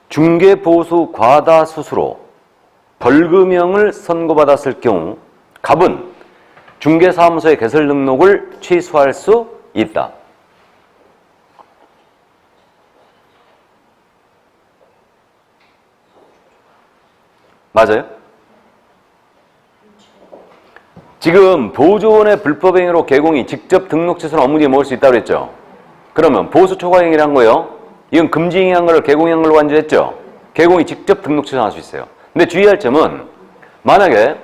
중개보수 과다수수로 벌금형을 선고받았을 경우 갑은 중개사무소의 개설 등록을 취소할 수 있다. 맞아요? 지금 보조원의 불법행위로 개공이 직접 등록 취소나 업무지에 모을 수 있다고 그랬죠? 그러면 보수 초과행위를 한 거예요. 이건 금지행위한 거를 개공한 걸로 간주했죠? 개공이 직접 등록 취소할 수 있어요. 근데 주의할 점은 만약에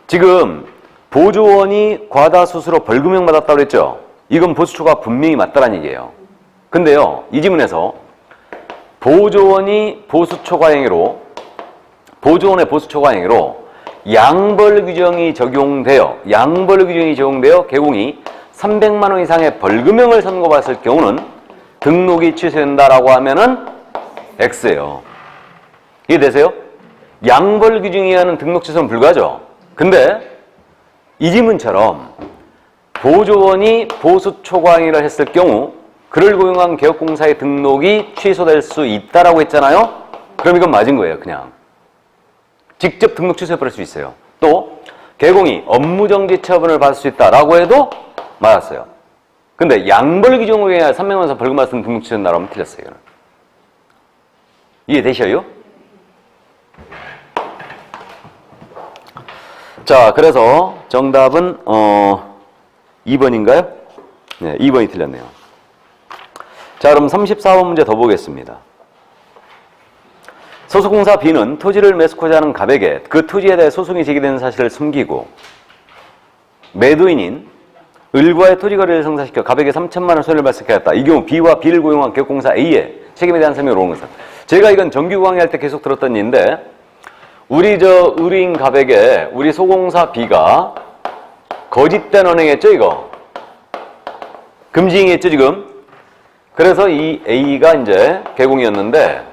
지금 보조원이 과다수수로 벌금형 받았다고 그랬죠? 이건 보수초과 분명히 맞다라는 얘기예요. 근데요, 이 지문에서 보조원의 보수초과행위로 양벌 규정이 적용되어 개공이 300만 원 이상의 벌금형을 선고받았을 경우는 등록이 취소된다라고 하면은 X예요. 이해되세요? 양벌 규정에 의한 등록 취소는 불가죠. 근데 이 지문처럼 보조원이 보수 초과행위를 했을 경우 그를 고용한 개업공사의 등록이 취소될 수 있다라고 했잖아요. 그럼 이건 맞은 거예요, 그냥. 직접 등록 취소해버릴 수 있어요. 또 개공이 업무정지 처분을 받을 수 있다라고 해도 맞았어요. 근데 양벌 규정에 300만 원 벌금 받았으면 등록 취소된다고 하면 틀렸어요. 이거는. 이해되셔요? 자, 그래서 정답은 2번인가요? 네, 2번이 틀렸네요. 자, 그럼 34번 문제 더 보겠습니다. 소속공사 B는 토지를 매수코자 하는 갑에게 그 토지에 대해 소송이 제기되는 사실을 숨기고 매도인인 을과의 토지 거래를 성사시켜 갑에게 3천만 원 손해를 발생하였다. 이 경우 B와 B를 고용한 개업공사 A의 책임에 대한 설명을 옳은 것은. 제가 이건 정규 강의할 때 계속 들었던 얘기인데 우리 을인 갑에게 우리 소공사 B가 거짓된 언행했죠, 이거. 금지행위했죠, 지금. 그래서 이 A가 이제 개공이었는데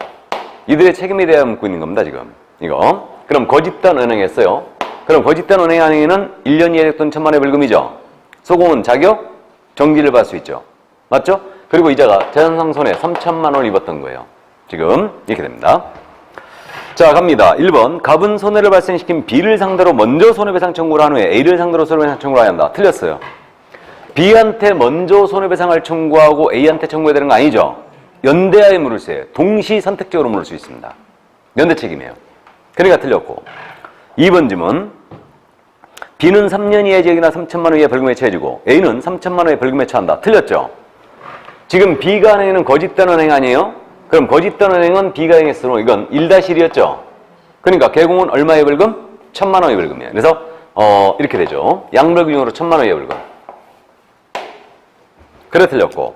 이들의 책임에 대해 묻고 있는 겁니다, 지금. 이거. 그럼 거짓된 언행했어요. 그럼 거짓된 언행은 1년 이하의 또는 1,000만 원의 벌금이죠. 소공은 자격 정지를 받을 수 있죠. 맞죠? 그리고 이자가 재산상 손해 3천만 원을 입었던 거예요. 지금 이렇게 됩니다. 자, 갑니다. 1번. 갑은 손해를 발생시킨 B를 상대로 먼저 손해배상 청구를 한 후에 A를 상대로 손해배상 청구를 한다. 틀렸어요. B한테 먼저 손해배상을 청구하고 A한테 청구해야 되는 거 아니죠? 연대하에 물을 수 있어요. 동시 선택적으로 물을 수 있습니다. 연대 책임이에요. 그러니까 틀렸고. 2번 질문. B는 3년 이하의 징역이나 3천만 원 이하의 벌금에 처해지고 A는 3천만 원의 벌금에 처한다. 틀렸죠? 지금 B가 하는 행위는 거짓된 언행 아니에요? 그럼 거짓된 언행은 B가 행했으므로 이건 1-1이었죠? 그러니까 개공은 얼마의 벌금? 1,000만 원의 벌금이에요. 그래서 이렇게 되죠. 양벌규정으로 1,000만 원의 벌금. 그래 틀렸고.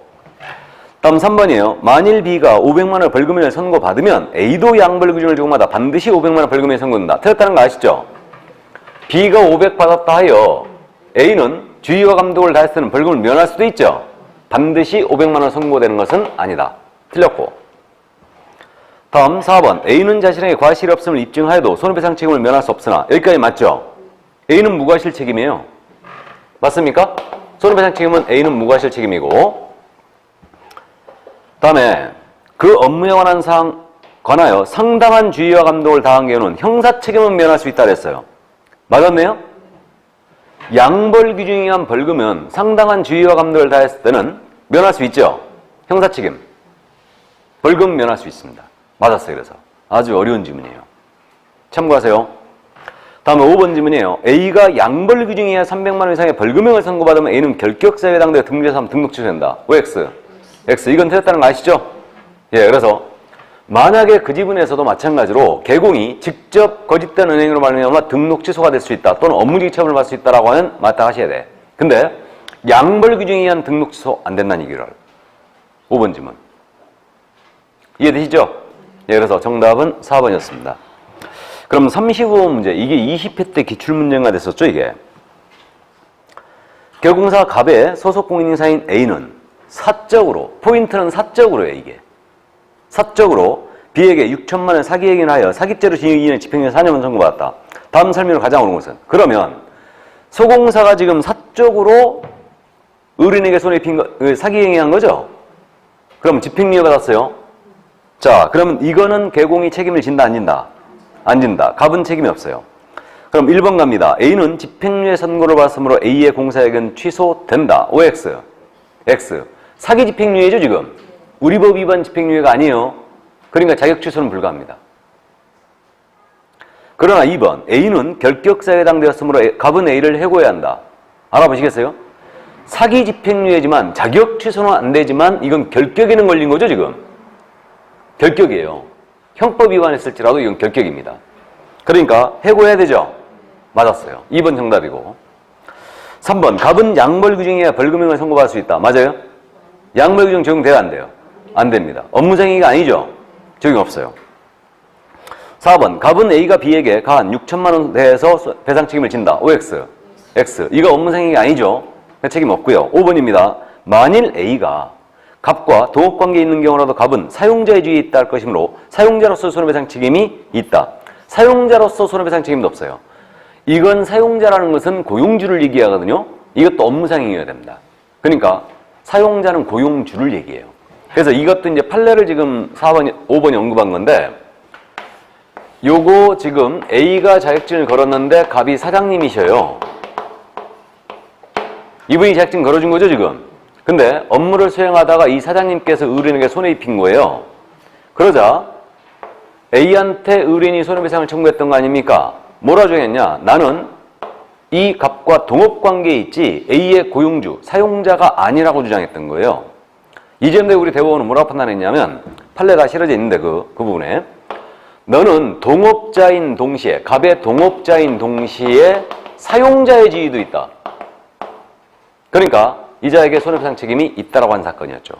다음 3번이에요. 만일 B가 500만 원 벌금을 선고받으면 A도 양벌규정을 적용하다 반드시 500만 원 벌금에 선고된다. 틀렸다는 거 아시죠? B가 500 받았다 하여 A는 주의와 감독을 다해서 쓰는 벌금을 면할 수도 있죠. 반드시 500만 원 선고되는 것은 아니다. 틀렸고. 다음 4번. A는 자신에게 과실이 없음을 입증하여도 손해배상 책임을 면할 수 없으나 여기까지 맞죠? A는 무과실 책임이에요. 맞습니까? 손해배상 책임은 A는 무과실 책임이고 다음에 그 업무에 관한 사항 관하여 상당한 주의와 감독을 다한 경우는 형사 책임은 면할 수 있다 그랬어요. 맞았네요? 양벌 규정에 의한 벌금은 상당한 주의와 감독을 다했을 때는 면할 수 있죠? 형사 책임. 벌금 면할 수 있습니다. 맞았어요. 그래서 아주 어려운 질문이에요. 참고하세요. 다음에 5번 질문이에요. A가 양벌 규정에 의한 300만 원 이상의 벌금형을 선고받으면 A는 결격사유에 해당되어 등재사면 등록 취소된다. OX. X. 이건 틀렸다는 거 아시죠? 예, 그래서 만약에 그 지분에서도 마찬가지로 개공이 직접 거짓된 은행으로 말미암아 등록 취소가 될 수 있다. 또는 업무징계 처분을 받을 수 있다라고 하면 맞다 하셔야 돼. 근데 양벌 규정에 의한 등록 취소 안 된다는 얘기를. 5번 질문. 이해되시죠? 예, 그래서 정답은 4번이었습니다. 그럼 35번 문제. 이게 20회 때 기출문제가 됐었죠, 이게. 개공사 갑의 소속 공인인사인 A는 사적으로, 포인트는 사적으로예요, 이게. 사적으로 B에게 6천만 원 사기 행위를 하여 사기죄로 징역 2년 집행유예 4년을 선고받았다. 다음 설명을 가장 옳은 것은 그러면 소공사가 지금 사적으로 의뢰인에게 손해 입힌 사기 행위한 거죠? 그럼 집행유예 받았어요. 자, 그러면 이거는 개공이 책임을 진다 안 진다? 안 진다. 갑은 책임이 없어요. 그럼 1번 갑니다. A는 집행유예 선고를 받았으므로 A의 공사액은 취소된다. OX. X. 사기 집행유예죠, 지금. 우리 법 위반 집행유예가 아니에요. 그러니까 자격 취소는 불가합니다. 그러나 2번. A는 결격사유에 해당되었으므로 갑은 A를 해고해야 한다. 알아보시겠어요? 사기 집행유예지만 자격 취소는 안 되지만 이건 결격에는 걸린 거죠, 지금. 결격이에요. 형법 위반했을지라도 이건 결격입니다. 그러니까 해고해야 되죠? 맞았어요. 2번 정답이고. 3번. 갑은 양벌 규정에 의해 벌금형을 선고받을 수 있다. 맞아요? 양벌 규정 적용돼요, 안 돼요? 안 됩니다. 업무상행위가 아니죠? 적용 없어요. 4번. 갑은 A가 B에게 가한 6천만 원 대해서 배상 책임을 진다. OX. X. 이거 업무상행위가 아니죠? 책임 없고요. 5번입니다. 만일 A가 갑과 동업관계에 있는 경우라도 갑은 사용자의 주의에 있다 할 것이므로 사용자로서 손해배상 책임이 있다. 사용자로서 손해배상 책임도 없어요. 이건 사용자라는 것은 고용주를 얘기하거든요. 이것도 업무상행위가 됩니다. 그러니까 사용자는 고용주를 얘기해요. 그래서 이것도 이제 판례를 지금 4번, 5번이 언급한 건데 요거 지금 A가 자격증을 걸었는데 갑이 사장님이셔요. 이분이 자격증 걸어준 거죠, 지금. 근데 업무를 수행하다가 이 사장님께서 의뢰인에게 손해 입힌 거예요. 그러자 A한테 의뢰인이 손해배상을 청구했던 거 아닙니까? 뭐라 정했냐? 나는 이 갑과 동업관계에 있지 A의 고용주, 사용자가 아니라고 주장했던 거예요. 이 점에 우리 대법원은 뭐라고 판단했냐면 판례가 실어져 있는데 그 부분에 너는 동업자인 동시에, 갑의 동업자인 동시에 사용자의 지위도 있다. 그러니까 이자에게 손해배상 책임이 있다라고 한 사건이었죠.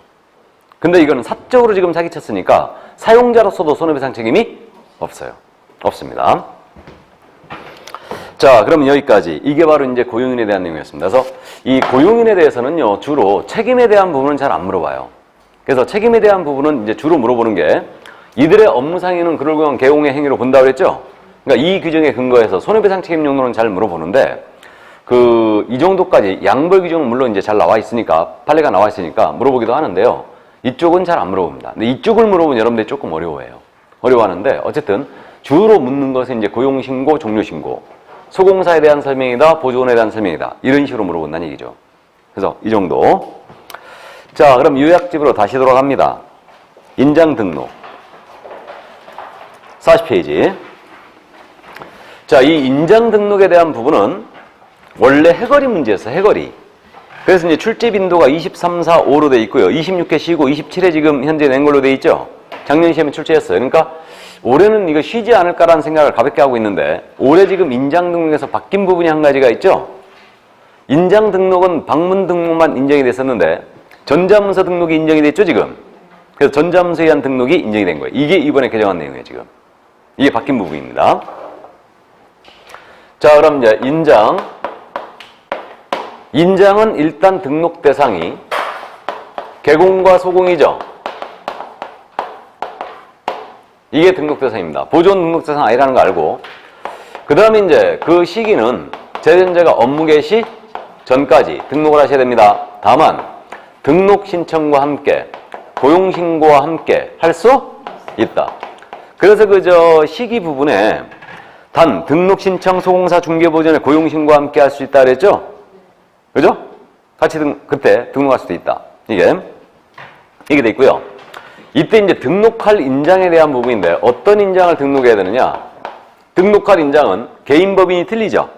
근데 이거는 사적으로 지금 사기쳤으니까 사용자로서도 손해배상 책임이 없어요. 없습니다. 자, 그럼 여기까지. 이게 바로 이제 고용인에 대한 내용이었습니다. 그래서 이 고용인에 대해서는요, 주로 책임에 대한 부분은 잘 안 물어봐요. 그래서 책임에 대한 부분은 이제 주로 물어보는 게 이들의 업무상에는 그를 위한 개공의 행위로 본다고 그랬죠? 그러니까 이 규정에 근거해서 손해배상 책임 용도는 잘 물어보는데 이 정도까지 양벌 규정은 물론 이제 잘 나와 있으니까, 판례가 나와 있으니까 물어보기도 하는데요. 이쪽은 잘 안 물어봅니다. 근데 이쪽을 물어보면 여러분들이 조금 어려워해요. 어려워하는데 어쨌든 주로 묻는 것은 이제 고용신고, 종료신고, 소공사에 대한 설명이다, 보조원에 대한 설명이다. 이런 식으로 물어본다는 얘기죠. 그래서 이 정도. 자, 그럼 요약집으로 다시 돌아갑니다. 인장 등록. 40페이지. 자, 이 인장 등록에 대한 부분은 원래 해거리 문제였어, 해거리. 그래서 이제 출제 빈도가 23, 4, 5로 돼 있고요. 26회 쉬고 27회 지금 현재 낸 걸로 돼 있죠. 작년 시험에 출제했어요. 그러니까 올해는 이거 쉬지 않을까라는 생각을 가볍게 하고 있는데 올해 지금 인장 등록에서 바뀐 부분이 한 가지가 있죠. 인장 등록은 방문 등록만 인정이 됐었는데 전자문서 등록이 인정이 됐죠, 지금. 그래서 전자문서에 의한 등록이 인정이 된 거예요. 이게 이번에 개정한 내용이에요, 지금. 이게 바뀐 부분입니다. 자, 그럼 이제 인장. 인장은 일단 등록 대상이 개공과 소공이죠. 이게 등록 대상입니다. 보존 등록 대상 아니라는 거 알고. 그 다음에 이제 그 시기는 제전자가 업무 개시 전까지 등록을 하셔야 됩니다. 다만 등록 신청과 함께 고용 신고와 함께 할 수 있다. 그래서 시기 부분에 단 등록 신청 소공사 중개 보전에 고용 신고와 함께 할 수 있다 그랬죠? 그죠? 같이 그때 등록할 수도 있다. 이게 돼 있고요. 이때 이제 등록할 인장에 대한 부분인데 어떤 인장을 등록해야 되느냐? 등록할 인장은 개인 법인이 틀리죠.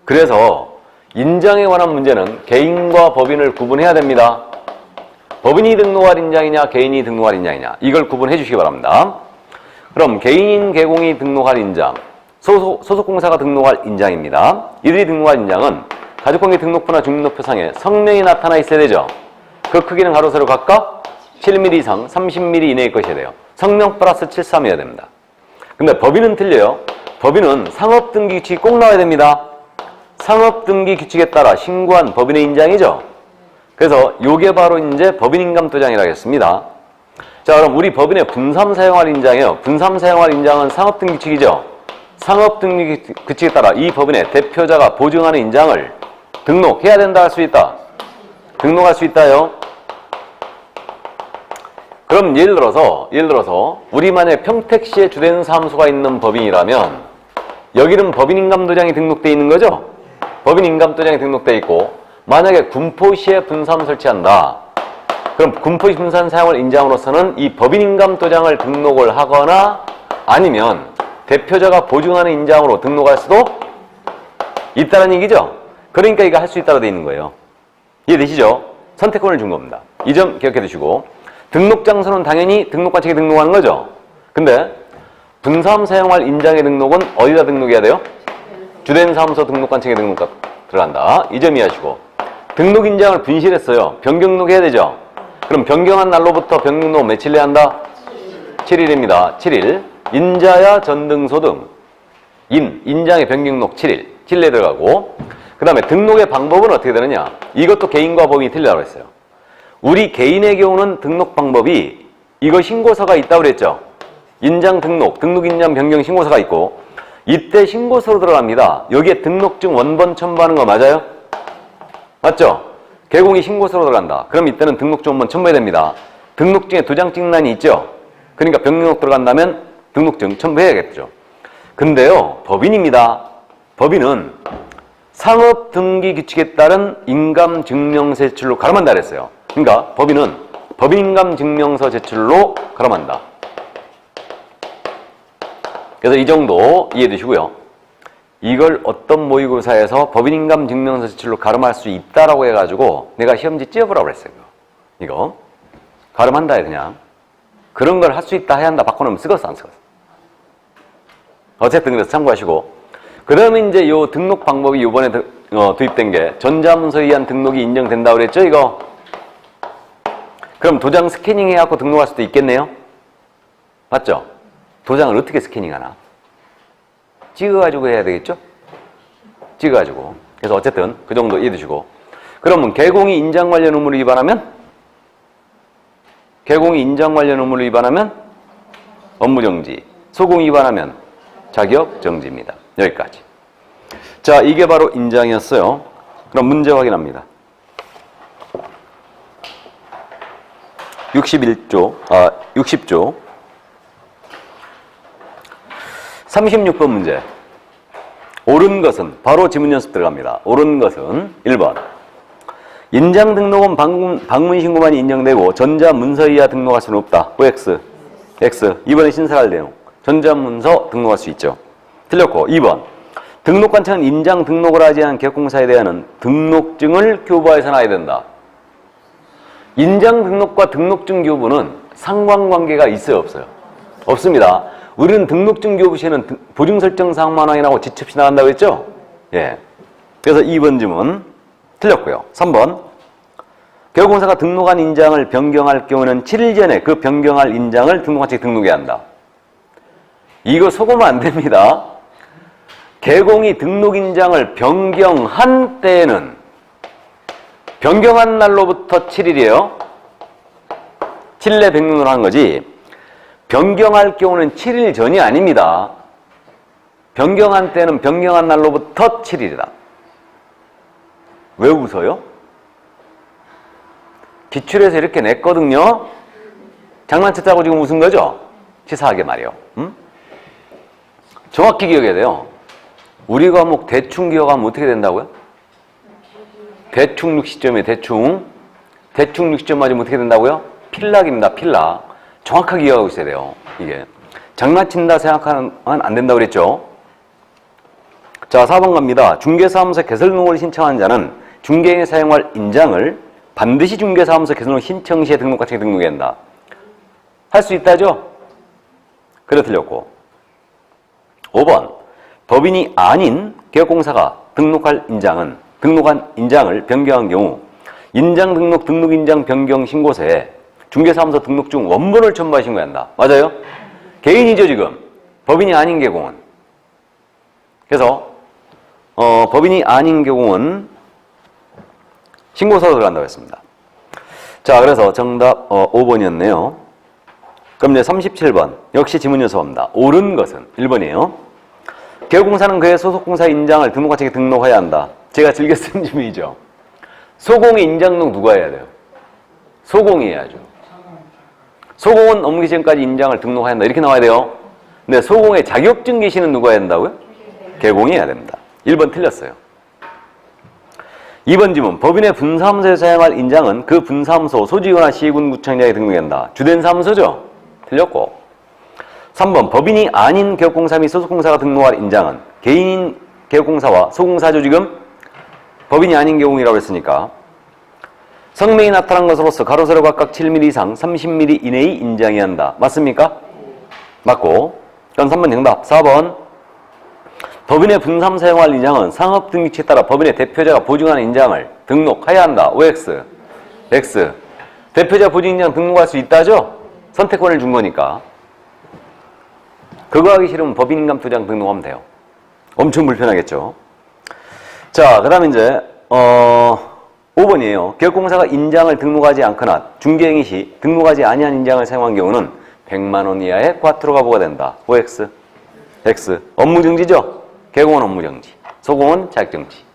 그래서 인장에 관한 문제는 개인과 법인을 구분해야 됩니다. 법인이 등록할 인장이냐 개인이 등록할 인장이냐 이걸 구분해 주시기 바랍니다. 그럼 개인 개공이 등록할 인장, 소속공사가 등록할 인장입니다. 이들이 등록할 인장은 가족관계 등록부나 주민등록표상에 성명이 나타나 있어야 되죠. 그 크기는 가로 세로 각각 7mm 이상 30mm 이내의 것이어야 돼요. 성명 플러스 73이어야 됩니다. 근데 법인은 틀려요. 법인은 상업등기 규칙이 꼭 나와야 됩니다. 상업등기 규칙에 따라 신고한 법인의 인장이죠. 그래서 요게 바로 이제 법인인감도장이라고 했습니다. 자, 그럼 우리 법인의 분삼 사용할 인장이에요. 분삼 사용할 인장은 상업등기 규칙이죠. 상업등기 규칙에 따라 이 법인의 대표자가 보증하는 인장을 등록해야 된다 할 수 있다. 등록할 수 있다요. 그럼 예를 들어서 우리 만약에 평택시에 주된 사무소가 있는 법인이라면 여기는 법인인감도장이 등록되어 있는 거죠. 법인인감도장이 등록되어 있고 만약에 군포시에 분사함을 설치한다. 그럼 군포시 분사함 사용을 인장으로서는 이 법인인감도장을 등록을 하거나 아니면 대표자가 보증하는 인장으로 등록할 수도 있다는 얘기죠. 그러니까 이거 할 수 있다고 되어 있는 거예요. 이해되시죠? 선택권을 준 겁니다. 이 점 기억해 두시고 등록 장소는 당연히 등록관청에 등록하는 거죠. 근데 분사함 사용할 인장의 등록은 어디다 등록해야 돼요? 주된 사무소 등록관청에 들어간다. 이 점 이해하시고 등록 인장을 분실했어요. 변경록해야 되죠. 그럼 변경한 날로부터 변경록 며칠 내야 한다? 7일입니다. 7일. 인자야 전등소 등 인장의 변경록 7일. 7일 내에 들어가고 그 다음에 등록의 방법은 어떻게 되느냐? 이것도 개인과 법인이 틀리다고 했어요. 우리 개인의 경우는 등록 방법이 이거 신고서가 있다고 그랬죠. 인장 등록, 등록 인장 변경 신고서가 있고 이때 신고서로 들어갑니다. 여기에 등록증 원본 첨부하는 거 맞아요? 맞죠? 개공이 신고서로 들어간다. 그럼 이때는 등록증 원본 첨부해야 됩니다. 등록증에 도장 찍는 란이 있죠? 그러니까 변경록 들어간다면 등록증 첨부해야겠죠. 근데요, 법인입니다. 법인은 상업등기규칙에 따른 인감증명서 제출로 가름한다 그랬어요. 그러니까 법인은 법인인감증명서 제출로 가름한다. 그래서 이 정도 이해해 두시고요. 이걸 어떤 모의고사에서 법인인감증명서 제출로 가름할 수 있다라고 해가지고 내가 시험지 찌어보라고 그랬어요. 이거 가름한다에 그냥 그런 걸 할 수 있다 해야 한다 바꿔놓으면 쓰겄어 안 쓰겄어. 어쨌든 그래서 참고하시고, 그 다음에 이제 요 등록 방법이 이번에 도입된 게 전자문서에 의한 등록이 인정된다고 그랬죠, 이거? 그럼 도장 스캐닝 해갖고 등록할 수도 있겠네요? 맞죠? 도장을 어떻게 스캐닝하나? 찍어가지고 해야 되겠죠? 찍어가지고. 그래서 어쨌든 그 정도 이해해 두시고. 그러면 개공이 인장 관련 의무를 위반하면? 개공이 인장 관련 의무를 위반하면? 업무정지. 소공이 위반하면? 자격정지입니다. 여기까지. 자, 이게 바로 인장이었어요. 그럼 문제 확인합니다. 60조 36번 문제. 옳은 것은 바로 지문 연습 들어갑니다. 옳은 것은 1번 인장 등록은 방문 신고만이 인정되고 전자문서 이하 등록할 수는 없다. OX X. 이번에 신설할 내용 전자문서 등록할 수 있죠. 틀렸고 2번 등록관청은 인장 등록을 하지 않은 기업공사에 대한 등록증을 교부해서 놔야 된다. 인장 등록과 등록증 교부는 상관관계가 있어요, 없어요? 없습니다. 우리는 등록증 교부 시에는 보증 설정 사항만 확인하고 지첩시 나간다고 했죠? 예. 그래서 2번 질문 틀렸고요. 3번 기업공사가 등록한 인장을 변경할 경우는 7일 전에 그 변경할 인장을 등록관청에 등록해야 한다. 이거 속으면 안 됩니다. 개공이 등록인장을 변경한 때에는 변경한 날로부터 7일이에요. 7일에 변경을 하는 거지 변경할 경우는 7일 전이 아닙니다. 변경한 때는 변경한 날로부터 7일이다. 왜 웃어요? 기출에서 이렇게 냈거든요. 장난쳤다고 지금 웃은 거죠? 치사하게 말이요. 정확히 기억해야 돼요. 우리 과목 대충 기억하면 어떻게 된다고요? 대충 60점이에요. 대충 60점 맞으면 어떻게 된다고요? 필락입니다. 필락. 정확하게 기억하고 있어야 돼요. 이게 장난친다 생각하면 안 된다고 그랬죠? 자, 4번 갑니다. 중개사무소 개설 등록을 신청한 자는 중개행에 사용할 인장을 반드시 중개사무소 개설 등록 신청 시에 등록관청에 등록해야 한다. 할 수 있다죠? 그래 틀렸고 5번 법인이 아닌 기업공사가 등록한 인장을 변경한 경우 인장 등록 등록인장 변경 신고서에 중개사무소 등록증 원본을 첨부해 신고해야 한다. 맞아요? 개인이죠 지금. 법인이 아닌 개공은. 그래서 법인이 아닌 개공은 신고서로 들어간다고 했습니다. 자, 그래서 정답 5번이었네요. 그럼 이제 37번 역시 지문 요소입니다. 옳은 것은 1번이에요. 개업공사는 그의 소속공사 인장을 등록관청에 등록해야 한다. 제가 즐겨 쓴 질문이죠. 소공의 인장 등록 누가 해야 돼요? 소공이 해야죠. 소공은 업무 기시전까지 인장을 등록해야 한다. 이렇게 나와야 돼요. 근데 소공의 자격증 개시는 누가 해야 한다고요? 개공이 해야 됩니다. 1번 틀렸어요. 2번 지문. 법인의 분사무소에 사용할 인장은 그 분사무소 소지구나 시군구청장에 등록해야 한다. 주된 사무소죠? 틀렸고 3번 법인이 아닌 기업공사 및 소속공사가 등록할 인장은 개인인 기업공사와 소공사죠. 지금 법인이 아닌 경우이라고 했으니까 성명이 나타난 것으로서 가로 세로 각각 7mm 이상 30mm 이내의 인장해야 한다. 맞습니까? 맞고 그럼 3번 정답. 4번 법인의 분사무 사용할 인장은 상업등기처에 따라 법인의 대표자가 보증하는 인장을 등록해야 한다. OX X. 대표자 보증인장 등록할 수 있다죠? 선택권을 준 거니까. 그거 하기 싫으면 법인인감도장 등록하면 돼요. 엄청 불편하겠죠. 자, 그 다음에 이제 5번이에요. 기업공사가 인장을 등록하지 않거나 중개행위 시 등록하지 아니한 인장을 사용한 경우는 100만 원 이하의 과태료가 부과된다. OX X. 업무정지죠? 개공은 업무정지, 소공은 자격정지.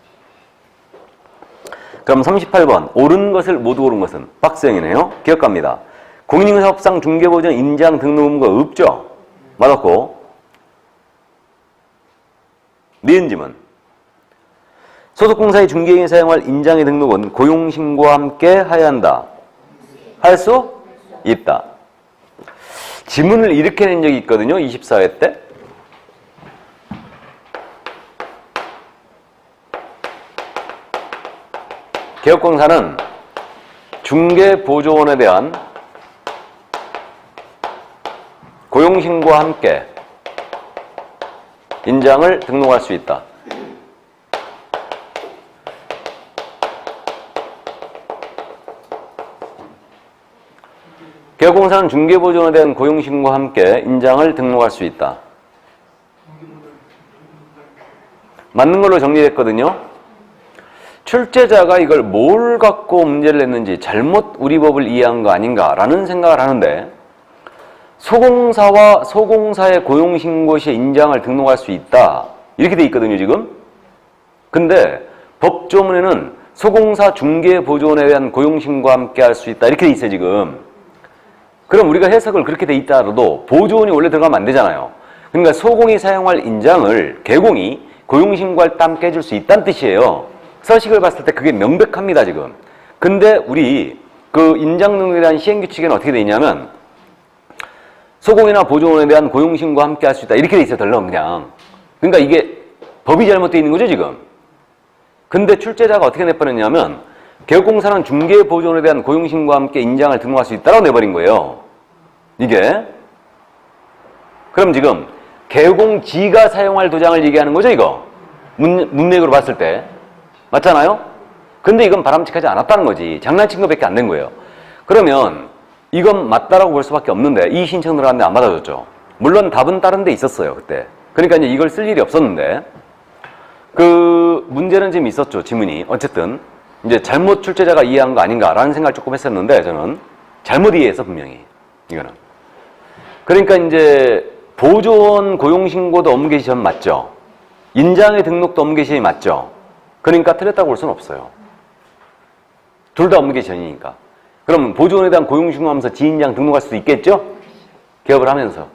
그럼 38번 옳은 것을 모두 옳은 것은 박스형이네요. 기억합니다. 공인인사법상 중개보증 인장 등록 의무가 없죠? 맞았고. 니은지문. 소속공사의 중개인이 사용할 인장의 등록은 고용신고와 함께 하여야 한다. 할 수 있다. 지문을 이렇게 낸 적이 있거든요. 24회 때. 개업공사는 중개보조원에 대한 고용신고와 함께 인장을 등록할 수 있다. 개업공사는 중개보조원에 대한 고용신고와 함께 인장을 등록할 수 있다. 맞는 걸로 정리됐거든요. 출제자가 이걸 뭘 갖고 문제를 냈는지 잘못 우리 법을 이해한 거 아닌가라는 생각을 하는데, 소공사와 소공사의 고용신고 시에 인장을 등록할 수 있다 이렇게 돼 있거든요 지금. 근데 법조문에는 소공사 중개보조원에 대한 고용신고와 함께 할 수 있다 이렇게 돼 있어요 지금. 그럼 우리가 해석을 그렇게 돼 있다라도 보조원이 원래 들어가면 안 되잖아요. 그러니까 소공이 사용할 인장을 개공이 고용신고할 때 함께 해줄 수 있다는 뜻이에요. 서식을 봤을 때 그게 명백합니다 지금. 근데 우리 그 인장 등록에 대한 시행규칙에는 어떻게 돼 있냐면 소공이나 보조원에 대한 고용신고와 함께 할 수 있다 이렇게 돼 있어요 덜렁 그냥. 그러니까 이게 법이 잘못되어 있는 거죠 지금. 근데 출제자가 어떻게 내버렸냐면 개업공사는 중개보조원에 대한 고용신고와 함께 인장을 등록할 수 있다라고 내버린 거예요 이게. 그럼 지금 개공지가 사용할 도장을 얘기하는 거죠 이거. 문맥으로 봤을 때 맞잖아요. 근데 이건 바람직하지 않았다는 거지. 장난친 것밖에 안 된 거예요. 그러면 이건 맞다라고 볼 수밖에 없는데 이 신청 들어갔는데 안 받아줬죠. 물론 답은 다른 데 있었어요 그때. 그러니까 이제 이걸 쓸 일이 없었는데 그 문제는 지금 있었죠 지문이. 어쨌든 이제 잘못 출제자가 이해한 거 아닌가라는 생각을 조금 했었는데 저는 잘못 이해해서 분명히 이거는. 그러니까 이제 보조원 고용신고도 업무개시 전 맞죠. 인장의 등록도 업무개시 전이 맞죠. 그러니까 틀렸다고 볼 수는 없어요. 둘 다 업무개시 전이니까. 그럼 보조원에 대한 고용신고하면서 지인장 등록할 수도 있겠죠? 개업을 하면서.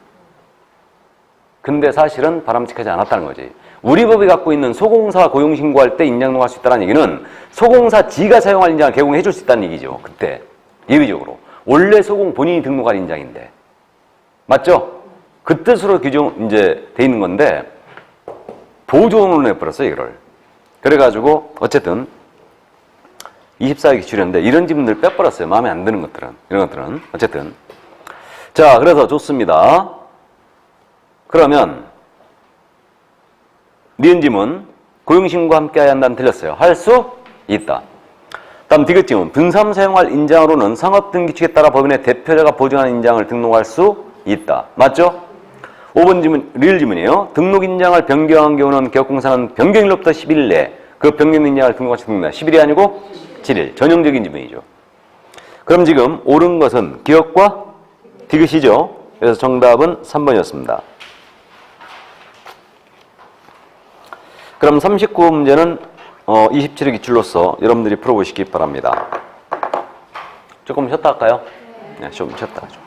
근데 사실은 바람직하지 않았다는 거지. 우리 법이 갖고 있는 소공사 고용신고할 때 인장 등록할 수 있다는 얘기는 소공사 지가 사용할 인장을 개공해 줄 수 있다는 얘기죠. 그때. 예외적으로. 원래 소공 본인이 등록할 인장인데. 맞죠? 그 뜻으로 규정, 이제 돼 있는 건데, 보조원으로 내버렸어요, 이거를. 그래가지고, 어쨌든, 24기 기출이었는데, 이런 지문들 빼버렸어요. 마음에 안 드는 것들은. 이런 것들은. 어쨌든. 자, 그래서 좋습니다. 그러면, 니은 지문, 고용신고와 함께 해야 한다는 틀렸어요. 할 수 있다. 다음 디귿 지문, 분삼 사용할 인장으로는 상업등기축에 따라 법인의 대표자가 보증하는 인장을 등록할 수 있다. 맞죠? 5번 지문, 리을 지문이에요. 등록 인장을 변경한 경우는 개업공사는 변경일로부터 10일 내에 그 변경 인장을 등록할 수 있습니다. 10일이 아니고 7일. 전형적인 지문이죠. 그럼 지금 옳은 것은 기억과 디귿이죠. 그래서 정답은 3번이었습니다. 그럼 39번 문제는 27의 기출로서 여러분들이 풀어보시기 바랍니다. 조금 쉬었다 할까요? 네, 좀 쉬었다 하죠.